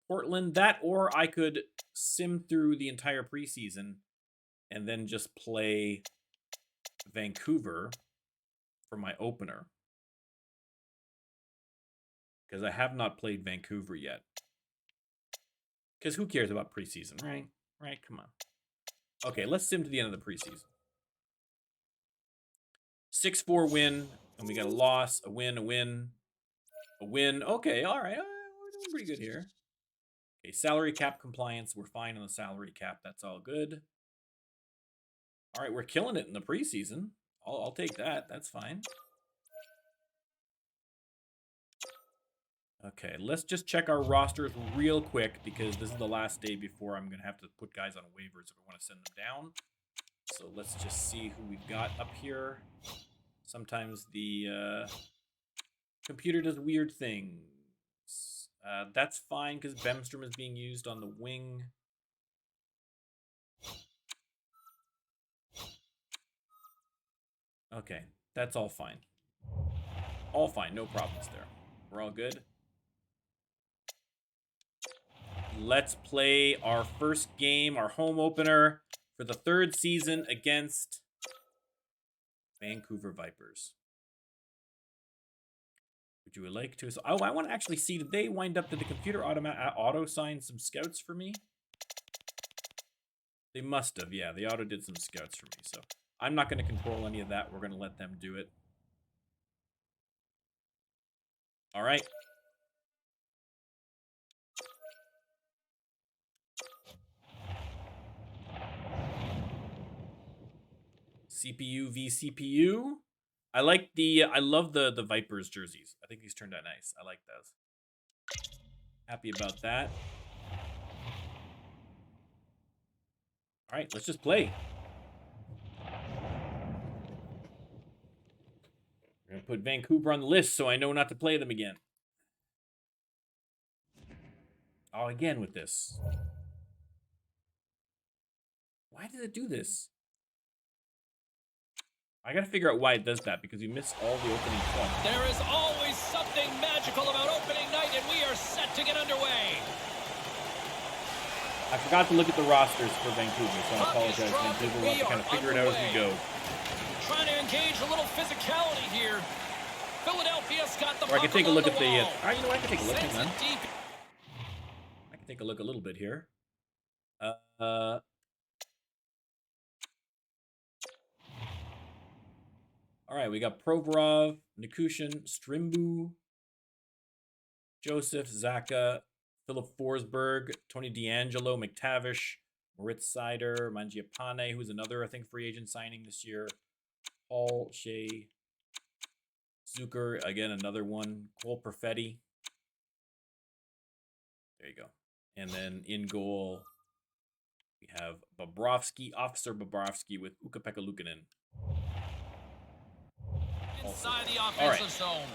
Portland. That, or I could sim through the entire preseason and then just play Vancouver for my opener, because I have not played Vancouver yet. Because who cares about preseason, right? Right, come on. Okay, let's sim to the end of the preseason. 6-4 win, and we got a loss, a win, a win, a win. Okay, all right, we're doing pretty good here. Okay, salary cap compliance. We're fine on the salary cap. That's all good. All right, we're killing it in the preseason. I'll take that. That's fine. Okay, let's just check our rosters real quick, because this is the last day before I'm going to have to put guys on waivers if I want to send them down. So let's just see who we've got up here. Sometimes the computer does weird things. That's fine, because Bemstrom is being used on the wing. Okay, that's all fine. All fine, no problems there. We're all good. Let's play our first game, our home opener for the third season against Vancouver Vipers. Would you like to? Oh, I want to actually see, did they wind up, did the computer auto-sign some scouts for me? They must have, yeah. The auto did some scouts for me, so I'm not going to control any of that. We're going to let them do it. All right. CPU v CPU. I love the Vipers jerseys. I think these turned out nice. I like those. Happy about that. All right, let's just play. We're going to put Vancouver on the list so I know not to play them again. Oh, again with this. Why did it do this? I gotta figure out why it does that, because you miss all the opening stuff. There is always something magical about opening night, and we are set to get underway. I forgot to look at the rosters for Vancouver, so I apologize, Vancouver. We'll have to kind of figure it out as we go. Trying to engage a little physicality here. Philadelphia's got the. Or I can take a look at the. You know what? I can take a look. Hang on. I can take a look a little bit here. All right, we got Provorov, Nikushin, Strimbu, Joseph, Zaka, Philip Forsberg, Tony DeAngelo, McTavish, Moritz Seider, Mangiapane, who's another, I think, free agent signing this year. Paul, Shea, Zucker, again, another one. Cole Perfetti. There you go. And then in goal, we have Bobrovsky, Officer Bobrovsky with Ukko-Pekka Luukkonen. Inside the offensive zone.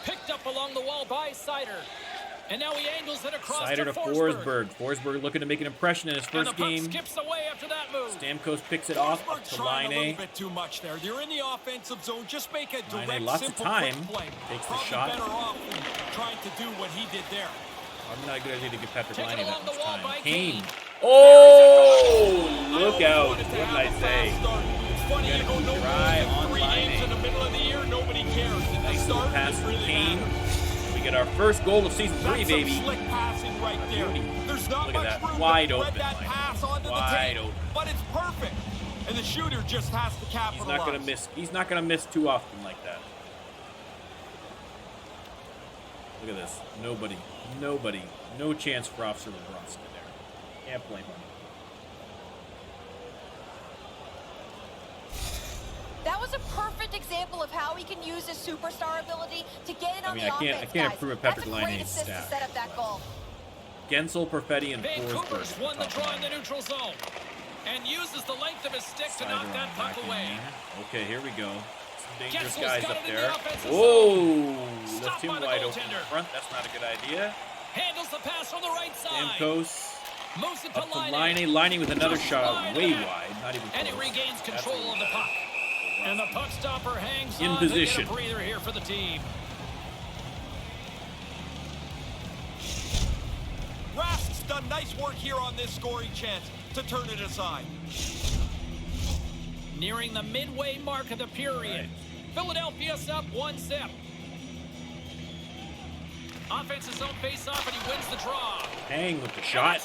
Picked up along the wall by Seider. And now he angles it across Seider to Forsberg. Forsberg looking to make an impression in his first game. Skips away after that move. Stamkos picks it off up to Line A. A little bit too much there. You're in the offensive zone. Just make a direct, lots of time. Takes the shot. Better off than trying to do what he did there. I'm not a good idea to give Patrick Line A that much time. Kane. Oh, look out. What did I say? It's funny, you go no more than 3 games in the middle of the year, nobody cares. Nice little pass from Kane. We get our first goal of season 3, baby. Slick passing right there. There's not Look at much that. room Wide to open. spread that pass onto the tape, but it's perfect. And the shooter just has to capitalize. He's not gonna miss. He's not gonna miss too often like that. Look at this. Nobody. No chance for Officer Bobrovsky there. Can't blame him. That was a perfect example of how he can use his superstar ability to get in on the offense. I can't approve of Patrick Laine's stat. To set up that goal. Gensel, Perfetti, and Vancouver's won the draw in the neutral zone and uses the length of his stick to knock that puck away. Okay, here we go. Some dangerous Gensel's guys got up it in there. the offensive Whoa! zone. Left him wide open in front. That's not a good idea. Handles the pass from the right side. Stamkos. Moves it Up to to Laine. Laine with another shot way wide. Not even close. And he regains control of the puck. And the puck stopper hangs in on position. To get a breather here for the team. Rask's done nice work here on this scoring chance to turn it aside. Nearing the midway mark of the period. Philadelphia's up 1-0. Offensive zone face-off, and he wins the draw. Hang with the shot.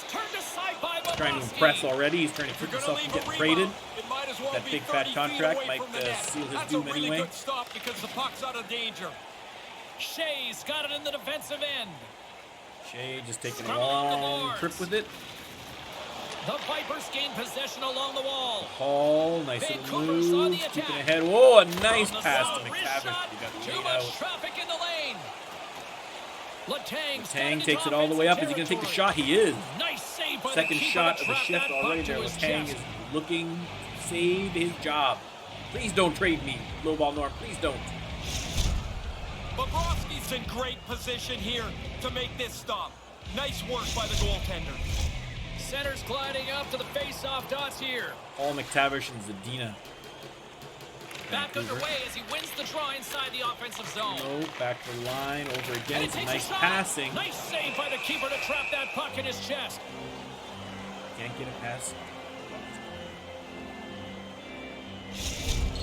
Trying to impress already. He's trying to keep himself from getting traded. That big fat contract might seal his doom anyway. Really good stop because the puck's out of danger. Shea's got it in the defensive end. Shea just taking a long trip with it. The Vipers gain possession along the wall. Paul, nice little move. Keeping ahead. Whoa, a nice pass to McTavish. Too much traffic in the lane. Letang takes it all the way up. Is he going to take the shot? He is. Nice save by Second shot of the shift already there. Letang is looking to save his job. Please don't trade me, lowball Norm. Please don't. Bobrovsky's in great position here to make this stop. Nice work by the goaltender. Center's gliding up to the face-off dots here. Paul McTavish and Zadina. Back underway as he wins the draw inside the offensive zone. No, back to the line, over again. Some nice passing. Nice save by the keeper to trap that puck in his chest. Can't get a pass.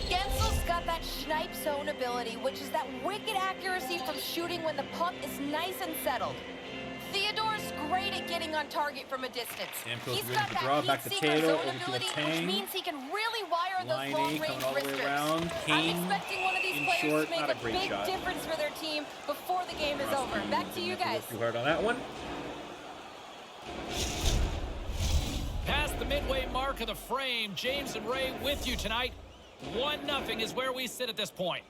Gensel's got that snipe zone ability, which is that wicked accuracy from shooting when the puck is nice and settled. Theodore's great at getting on target from a distance. He's got that back to Taylor, over to Letang. Which means he can really wire those long-range wristers. Kane, I'm expecting one of these players short, to make a big difference for their team before the game is over. Back to you guys. Too hard on that one. Past the midway mark of the frame, James and Ray with you tonight. 1-0 is where we sit at this point.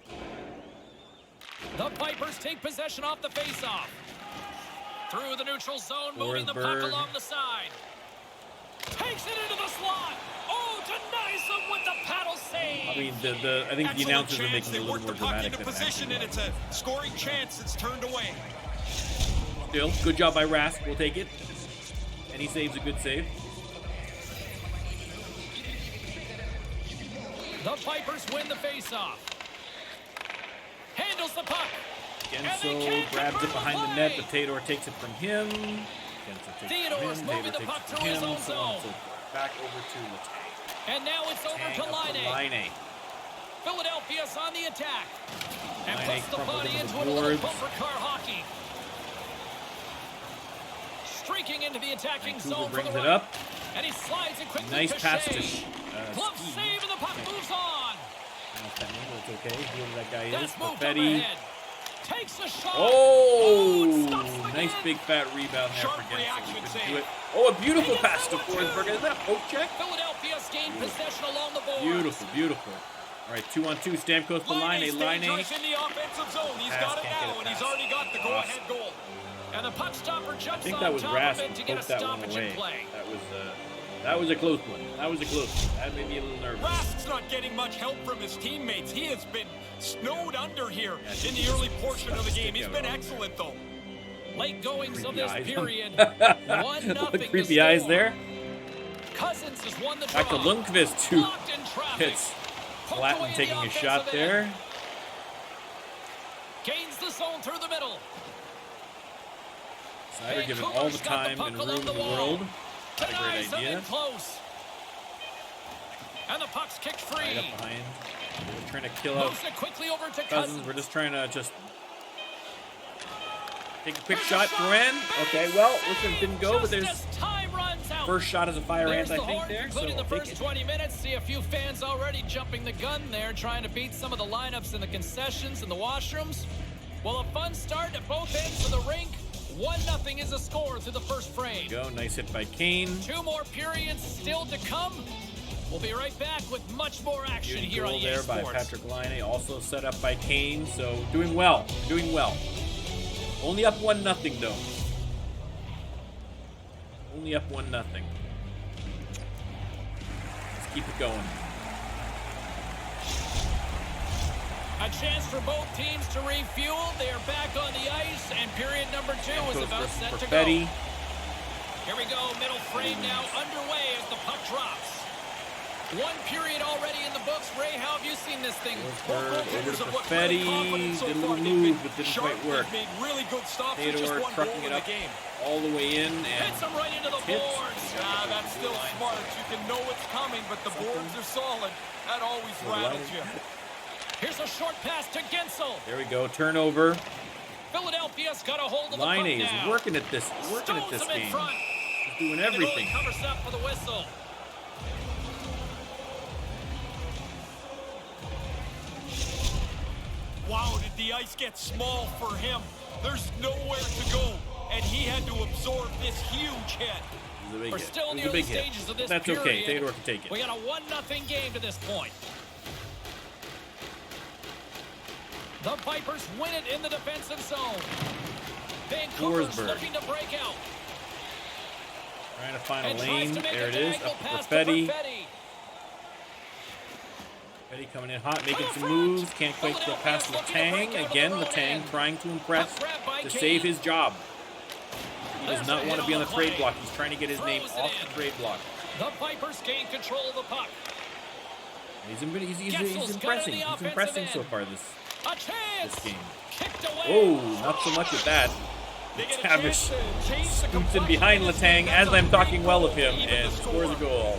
The Vipers take possession off the face-off. Through the neutral zone, moving the puck along the side. Takes it into the slot. Oh, denies him with the paddle save. I mean, I think the announcers are making it a little more dramatic than position, and it's a scoring chance that's turned away. Still, good job by Rask. We'll take it. And he saves a good save. The Vipers win the face-off. Handles the puck. Genso grabs it behind the net, but Theodore takes it from him. Theodore's moving the puck through his own zone. Back over to Letang. And now it's over to Laine. Philadelphia's on the attack. And puts the body into a little bumper car hockey. Streaking into the attacking zone for the right. Up. And he slides it quickly nice to pass Shea. to Glove save and the puck moves on. It's okay. Whoever that guy is. That's moved overhead. Takes a shot. Oh, nice big fat rebound there for Genso. Oh, a beautiful pass to Forsberg. Is that a poke check? Philadelphia's gained possession along the boards. Beautiful, beautiful. All right, 2-on-2. Stamkos to Laine. Laine. In the offensive zone. He's got it now, and he's already got the go-ahead goal. And the puck stopper jumps I think that was on top Rask of it to get a stoppage in play. That was a close one. That was a close one. That made me a little nervous. Rask's not getting much help from his teammates. He has been snowed under here in the early portion of the game. He's been excellent, though. Late goings of this period. 1-0 creepy eyes there. Cousins has won the draw. Back to Lundqvist, too. Hits. Flatten taking a shot there. Gains the zone through the middle. Snyder given all the time and room in the world. Not a great idea. Close. And the puck's kicked free. Right up behind. We're trying to kill out quickly over to Cousins. We're just trying to take a quick shot for in. Okay, well, listen, didn't go, but there's first shot as a fire ant, I think, there. Including the first 20 minutes. See a few fans already jumping the gun there, trying to beat some of the lineups in the concessions and the washrooms. Well, a fun start at both ends of the rink. 1-0 is a score through the first frame. Go, nice hit by Kane. 2 more periods still to come. We'll be right back with much more action here on goal EA there by Sports. Patrick Laine, also set up by Kane. So doing well, doing well. Only up 1-0 though. Only up 1-0. Let's keep it going. A chance for both teams to refuel. They are back on the ice, and period number 2 is about set to go. Here we go, middle frame now underway as the puck drops. 1 period already in the books. Ray, how have you seen this thing? Over to Perfetti, did a little move, but didn't quite work. Made really good stops. Theodore trucking it up all the way in and hits him right into the boards. That's still smart. You can know it's coming, but the boards are solid. That always rattles you. Here's a short pass to Gensel. There we go, turnover. Philadelphia's got a hold of the puck Laine is now. working at this game. He's doing everything. Covers up for the whistle. Wow, did the ice get small for him? There's nowhere to go, and he had to absorb this huge hit. We're still in the early stages of this period. That's okay, Theodore can take it. We got a 1-0 game to this point. The Vipers win it in the defensive zone. Vancouver's looking to break out. Trying to find a lane. There it is. Up to Perfetti. Perfetti coming in hot, making some moves. Can't quite get past Letang. Again, Letang trying to impress to save his job. He does not want to be on the trade block. He's trying to get his name off the trade block. The Vipers gain control of the puck. He's impressing. He's impressing so far this game. Oh, not so much at that. McTavish scoops in behind Letang as I'm talking well of him and scores a goal.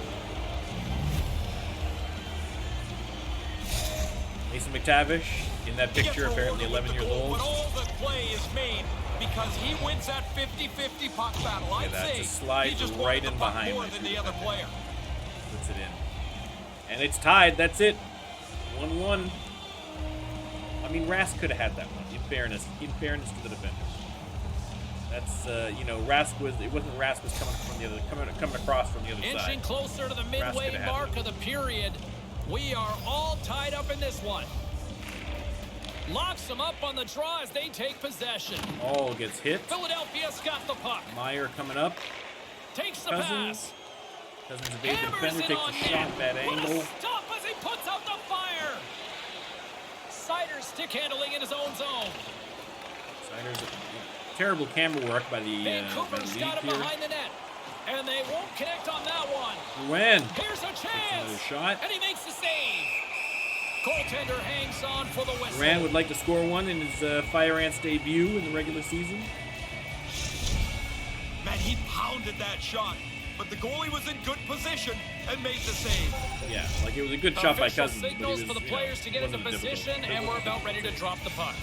Mason McTavish in that picture, apparently 11 years old. But all the play is made because he wins that 50-50 puck battle. I'd say just slides right in behind more than the other player. Puts it in. And it's tied. That's it. 1-1. I mean, Rask could have had that one. In fairness to the defenders. That's Rask was. It wasn't Rask was coming from the other, coming across from the other side. Inching closer to the midway mark of the period. We are all tied up in this one. Locks them up on the draw as they take possession. Oh, gets hit. Philadelphia's got the puck. Meyer coming up. Takes the pass. Cousins evades the defender, takes a shot, bad angle. Stop as he puts out the fire. Sider's stick handling in his own zone. Sider's terrible camera work by the Vancouver's got him behind the net. And they won't connect on that one. When? Here's a chance. Another shot. And he makes the save. Goaltender hangs on for the whistle. Rand would like to score one in his Fire Ants debut in the regular season. Man, he pounded that shot. But the goalie was in good position and made the save. Yeah, like it was a good shot by Cousins. Signals for the players to get into position, and we're about ready to drop the puck.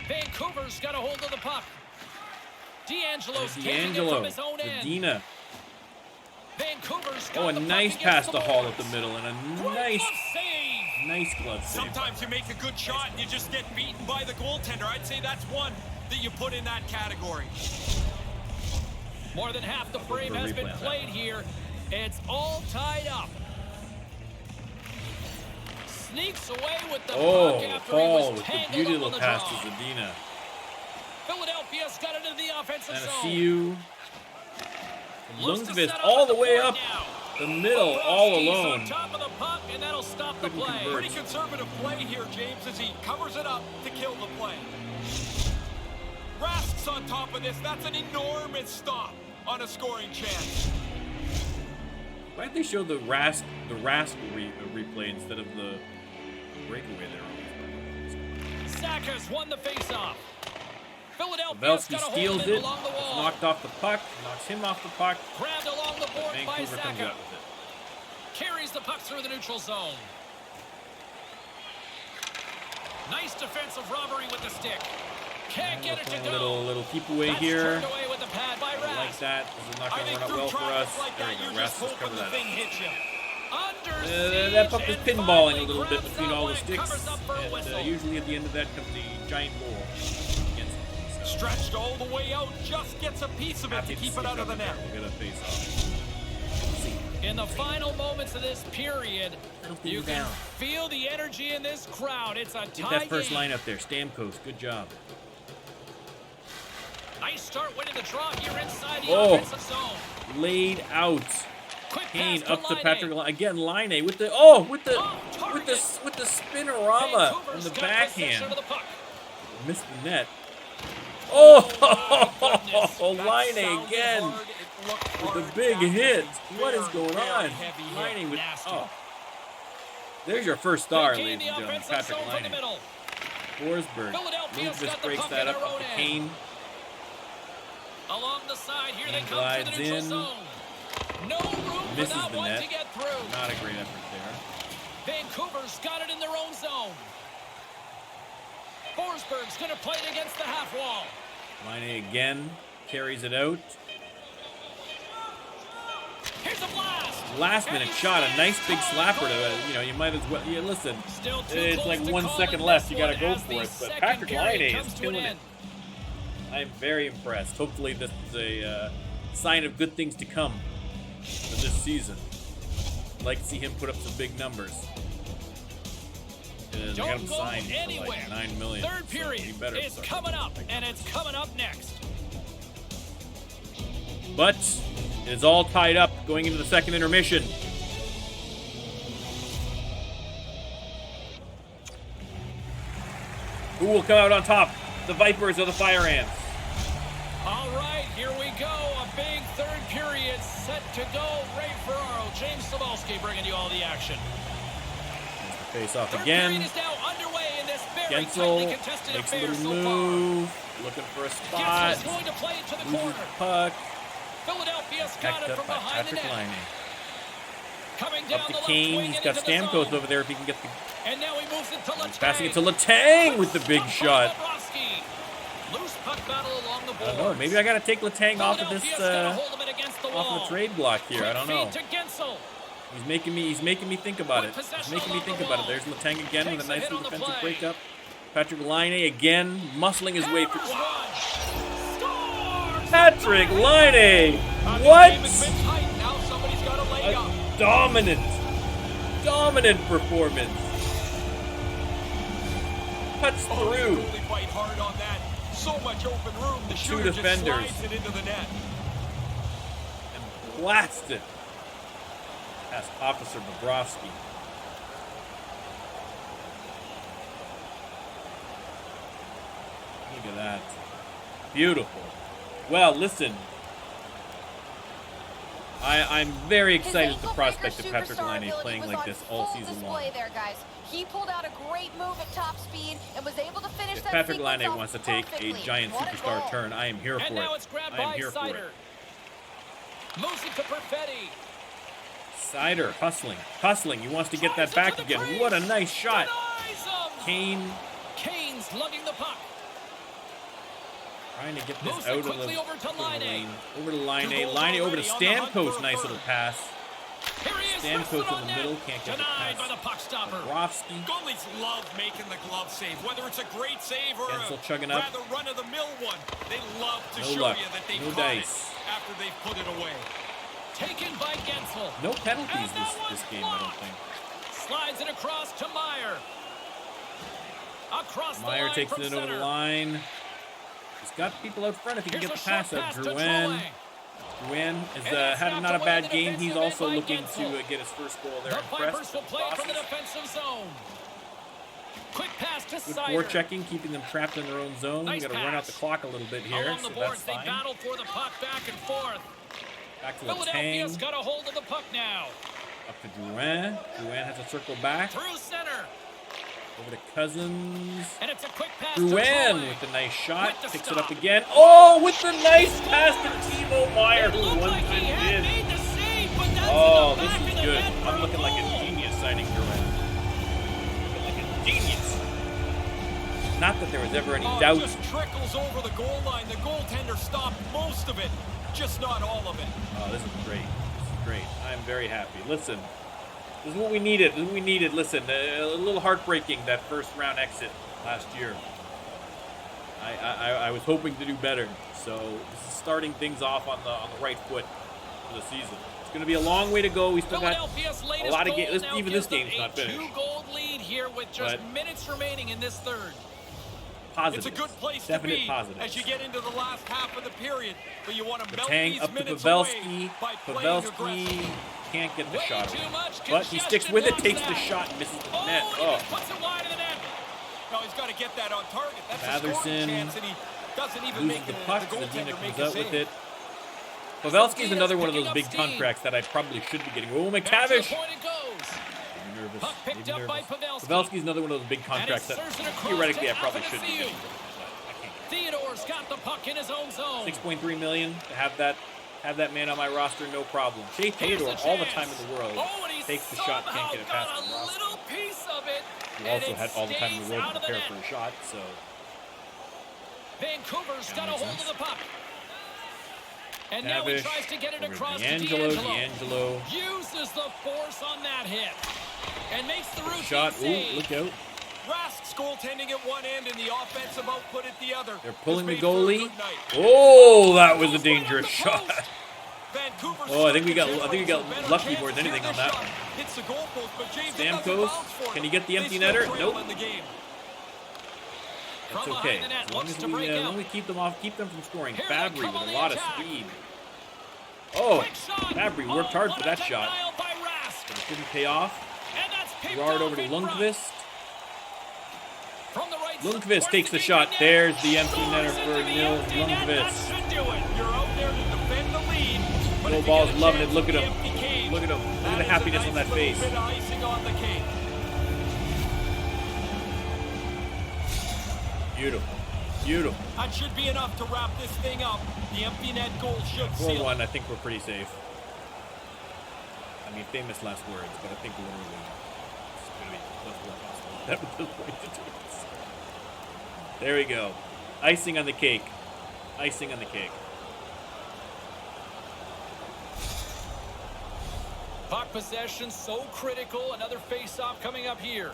Vancouver's got a hold of the puck. D'Angelo's taking it from his own end. Medina. Vancouver's got a nice pass to Hall up the middle, and a nice glove save. Sometimes you make a good shot and you just get beaten by the goaltender. I'd say that's one that you put in that category. More than half the frame has been played here. It's all tied up. Sneaks away with the puck after he was tangled on the draw. Pass to Zadina. Philadelphia's got it into the offensive zone. Anasiu. Lundqvist all the way up the middle, all alone. On top of the puck, and that'll stop the play. Pretty conservative play here, James, as he covers it up to kill the play. Rask's on top of this. That's an enormous stop on a scoring chance. Why did they show the Rask replay instead of the breakaway there? Saka's won the faceoff. Philadelphia's got a hold of it along the wall. Knocked off the puck, knocks him off the puck. Grabbed along the board by Vancouver comes Saka. out with it. Carries the puck through the neutral zone. Nice defensive robbery with the stick. Can't get it to go. Little keep away here. Turned away with the pad by Rask. Like that. This is not going to run out well for us. There we go. Rask just covered that up. That puck is pinballing a little bit between all the sticks. And usually at the end of that comes the giant goal against Stretched all the way out, just gets a piece of it to keep it out of the net. We're gonna face off. In the final moments of this period, you can feel the energy in this crowd. It's a tie Get that first game. line up there. Stamkos, good job. Nice start winning the draw here inside the Oh. offensive zone. Laid out. Quick Kane pass up to Laine. Patrick again. Line with the with the spinorama Vancouver's on the got backhand. possession of the puck. Missed the net. Oh, That Line sounded again hard. It looked with the hard big after hit. some What is very, going very on? heavy hit. Lining with Nasty. there's your first star, They gain ladies the and gentlemen. offensive Patrick zone from the Laine. middle. Forsberg. Philadelphia's Lundqvist got the breaks puck that in up their to own end. Kane. Along the side, here they Kane come through the glides neutral in. zone. No room for Misses that the one net. to get through. Not a great effort there. Vancouver's got it in their own zone. Forsberg's going to play it against the half wall. Line again carries it out. Here's a blast. Last minute shot, a nice big slapper to you might as well. Yeah, listen, Still too it's close like to 1 call second it left. this You got to one go as for the it. But second Patrick period Laine comes is to an killing it. end. I'm very impressed. Hopefully, this is a sign of good things to come for this season. I'd like to see him put up some big numbers. I got him Don't go signed for anywhere. like $9 million. Third so period he better is start coming up, making and it's coming up next. But it is all tied up going into the second intermission. Who will come out on top? The Vipers or the Fire Ants? All right, here we go. A big third period set to go. Ray Ferraro, James Cybulski bringing you all the action. Face off Third again. period is now underway in this very Gensel tightly contested makes a affair little so far. move. Looking for a spot. Gensel's going to play it to the Loses corner. the puck. Philadelphia's got Backed it up from by behind the Patrick net. Laine. Coming down Up the to left Kane. wing He's and got into the Stamkos zone. over there if he can get the... And now he moves it to Letang. Passing it to Letang with the big shot. Loose puck battle along the I boards. don't know. Maybe I got to take Letang off of this, Philadelphia's got a hold of it against the off of wall. the trade block here. I don't know. Quick feed to Gensel. He's making me think about it. Good He's possession making me along think the about it. wall. There's Letang again with Takes a a nice hit little on the defensive play. breakup. Patrick Laine again muscling his way through. Scores! Patrick Laine! This What? game has been tight. Now somebody's got a leg up. A dominant performance. Cuts Oh, through. really fight hard on that. So much open room. The shooter just defenders. slides it into the net. And blasted past Officer Bobrovsky. Look at that. Beautiful. Well, listen. I'm very excited at the prospect of Patrick Laine playing like this all season long. There, guys. He pulled out a great move at top speed and was able to finish If that Patrick sequence Laine off wants to take a perfectly. giant What a superstar goal. turn, I am here for And it. now it's grabbed I am by here for it. Sider. Moves it to Perfetti. Sider hustling. He wants to get that back again. What a nice shot. Denies him. Kane Kane's lugging the puck. trying to get Moves this it out of the quickly over to Laine. Over to Laine. Two goals Laine over to already on the hunt for Stamkos. a Nice third. little pass. Here he is. Stamkos wrestled in on the net. middle. Can't get the Denied pass. by the puck stopper. Bobrovsky. Goalies love making the glove save, whether it's a great save or Gensel a chugging up. rather run-of-the-mill one. They love to No show luck. you that they No caught dice. it after they've put it away. Taken by Gensel. No penalties And that this one's game, I don't blocked. think. Slides it across to Meyer. Across the Meyer line takes from it over center. the line. He's got people out front if he can Here's get a the pass short out. pass to Drouin. Drouin. Drouin And has it's had knocked not a away bad the game. He's defensive also end by looking Gensel. to get his first goal there. The Impressed Vipers will with the play from the process. defensive zone. Quick pass to Good Sider. forechecking, keeping them trapped in their own zone. Nice We got to run out pass. the clock a little bit here, Along so the that's boards, they fine. battle for the puck back and forth. Back to Philadelphia's Letang. got a hold of the puck now. Up to Drouin. Drouin has a circle back. Through center. Over to Cousins. And it's a quick pass to Drouin Troy. with the nice shot. With the Picks it stop. up again. Oh, with the nice pass to Timo Meyer, It who looked won like he had in. made the save, but that's Oh, in the this back is of the good. net for I'm a looking like goal. a genius signing Drouin. Looking like a genius. Not that there was ever any Oh, doubt. it just trickles over the goal line. The goaltender stopped most of it, just not all of it. Oh, this is great. This is great. I'm very happy. Listen, this is what we needed. This is what we needed. Listen, a little heartbreaking, that first round exit last year. I was hoping to do better. So this is starting things off on the right foot for the season. It's going to be a long way to go. We still got a lot of games. Even this game's not finished. 2-goal lead here with just minutes remaining in this third. Positive. It's a good place Definite to be positives. as you get into the last half of the period, but you want to melt Tang these up to minutes Pavelski. away by playing aggressive. Pavelski can't get the Way shot too away. much But he sticks with it, takes the that. shot, and misses the Oh, net. and he Oh, just puts it wide of the net. No, he's got to get that on target. That's a Matherson scoring chance, and he doesn't even loses make the the puck. goaltender Zadina make comes a out with save. it. Pavelski's Zadina's another one of picking those up big steam. contracts that I probably should be getting. Oh, Back to the McTavish. point it goes. Maybe nervous. Puck picked Maybe up nervous. by Pavelski. Pavelski's another one of those big And contracts it that serves it across theoretically I to probably should be Athanasiou. getting. But I can't. Theodore's got the puck in his own zone. 6.3 million to have that man on my roster, no problem. Shea Here's Theodore, a all the chance. time in the world, Oh, and he takes the shot, can't get it somehow past the got a roster. little piece of it. He and also it had all the time in the stays world out to of the prepare net. for a shot, so Vancouver's That got a makes hold sense. of the puck. And now he Tavish tries to get it over across to D'Angelo. D'Angelo. Uses the force on that hit. And makes the routine Shot. Ooh, save. look out. Rask's goaltending at one end and the offensive output at the other. They're pulling the has made for a goalie. good night. Oh, that was a Goes right up dangerous the shot. post. Vancouver's Oh, I think we starting got- to I think we got generate some lucky better more than chances anything on here. that This one. shot hits the goalpost, but James, it doesn't Stamkos, bounce for can him. he get the empty They still netter? trail Nope. in the game. That's From okay. behind the net, As long looks as to we, break as out. long as we keep them from scoring. Here they Fabry come with on a the lot of attack. speed. Oh, Quick shot. Fabry worked hard what for a that shot. denial by Rask. But it didn't pay off. And that's picked Gerard off over to in front. Lundqvist. From the right Lundqvist side, takes the towards shot. deep net. There's the empty Scores netter into for the Nils empty net. That Lundqvist. should do it. You're out there to defend the lead. But Goal if you ball's get a loving it. chance Look with at the him. empty cage, Look at him. Look at that the is a happiness on nice that little face. bit of icing on the cake. Beautiful. Beautiful. That should be enough to wrap this thing up. The empty net goal should seal it. 4-1, I think we're pretty safe. I mean, famous last words, but I think we're going to win. It's going to be possible. That was the point to do this. There we go. Icing on the cake. Icing on the cake. Puck possession so critical. Another face-off coming up here.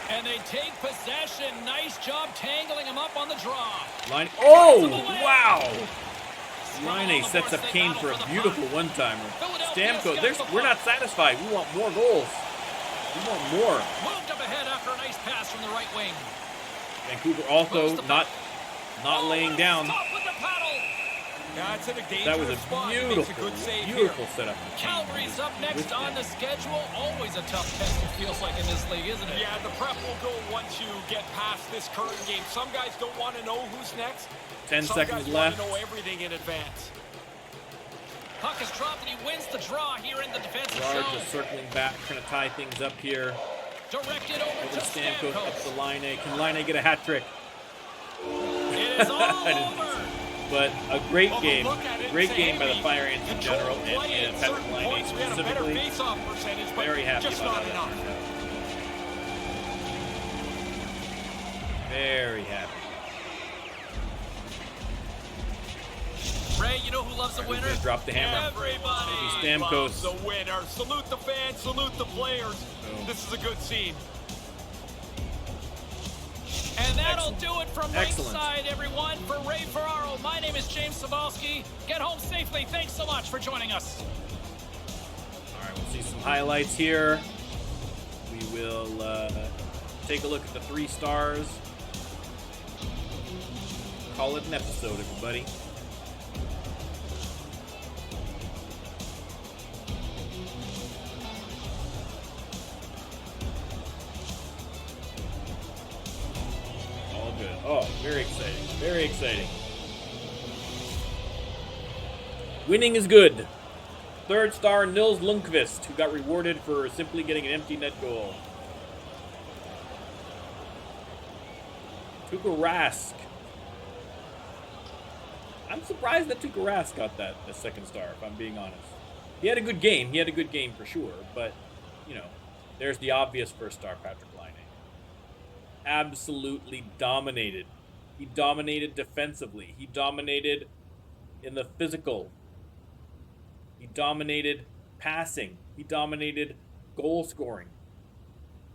And they take possession. Nice job tangling him up on the draw. Line. Oh, wow. Line sets up Kane for a beautiful one-timer. Stamkos, we're not satisfied. We want more goals. We want more. Moved up ahead after a nice pass from the right wing. Vancouver also not laying down. Stop with the paddle. Yeah, it's in a dangerous That was a spot. He makes beautiful, good save beautiful here. setup. Calgary's up next on the schedule. Always a tough test, it feels like, in this league, isn't it? Yeah, the prep will go once you get past this current game. Some guys don't want to know who's next. 10 Some seconds guys left. want to know everything in advance. Puck is dropped and he wins the draw here in the defensive Gerard zone. just circling back, trying to tie things up here. Directed over Over to to Stamkos, up Stamkos. to Line. Can Line get a hat trick? It is all I didn't over. But a great Well, game. look at it and Great say, game hey, by the we Fire Ants in general, controlled play and at Patrick certain Line points. We had a better specifically. face-off percentage, but Very happy just about not how that enough. turned out. Very happy. Ray, you know who loves a winner? Just drop the hammer. Everybody Stamkos. loves the winner. Salute the fans, salute the players. Boom. This is a good scene. And that'll do it from Excellent. ringside, everyone. For Ray Ferraro, my name is James Savalsky. Get home safely. Thanks so much for joining us. All right, we'll see some highlights here. We will take a look at the 3 stars. Call it an episode, everybody. All good. Oh, very exciting. Very exciting. Winning is good. 3rd star, Nils Lundqvist, who got rewarded for simply getting an empty net goal. Tuukka Rask. I'm surprised that Tuukka Rask got that as 2nd star, if I'm being honest. He had a good game. He had a good game for sure. But, you know, there's the obvious 1st star, Patrick Laine. Absolutely dominated. He dominated defensively. He dominated in the physical. He dominated passing. He dominated goal scoring.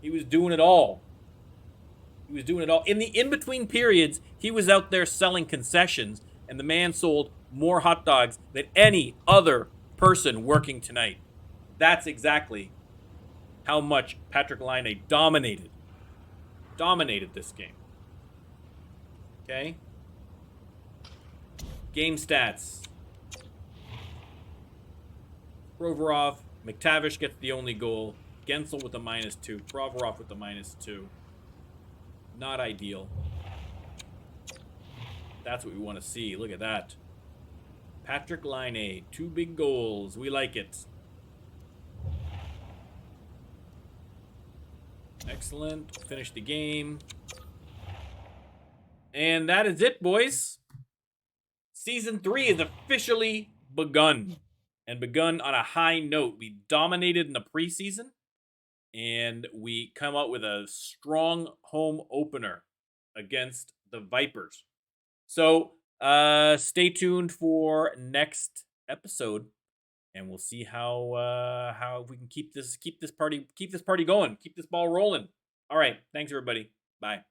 He was doing it all. He was doing it all. In the in-between periods, he was out there selling concessions, and the man sold more hot dogs than any other person working tonight. That's exactly how much Patrick Laine dominated this game. Okay? Game stats. Provorov, McTavish gets the only goal. Gensel with a -2. Provorov with a -2. Not ideal. That's what we want to see. Look at that. Patrick Laine, 2 big goals. We like it. Excellent. Finish the game. And that is it, boys. Season 3 is officially begun. And begun on a high note. We dominated in the preseason. And we come out with a strong home opener against the Vipers. So stay tuned for next episode. And we'll see how we can keep this party going, keep this ball rolling. All right, thanks everybody. Bye.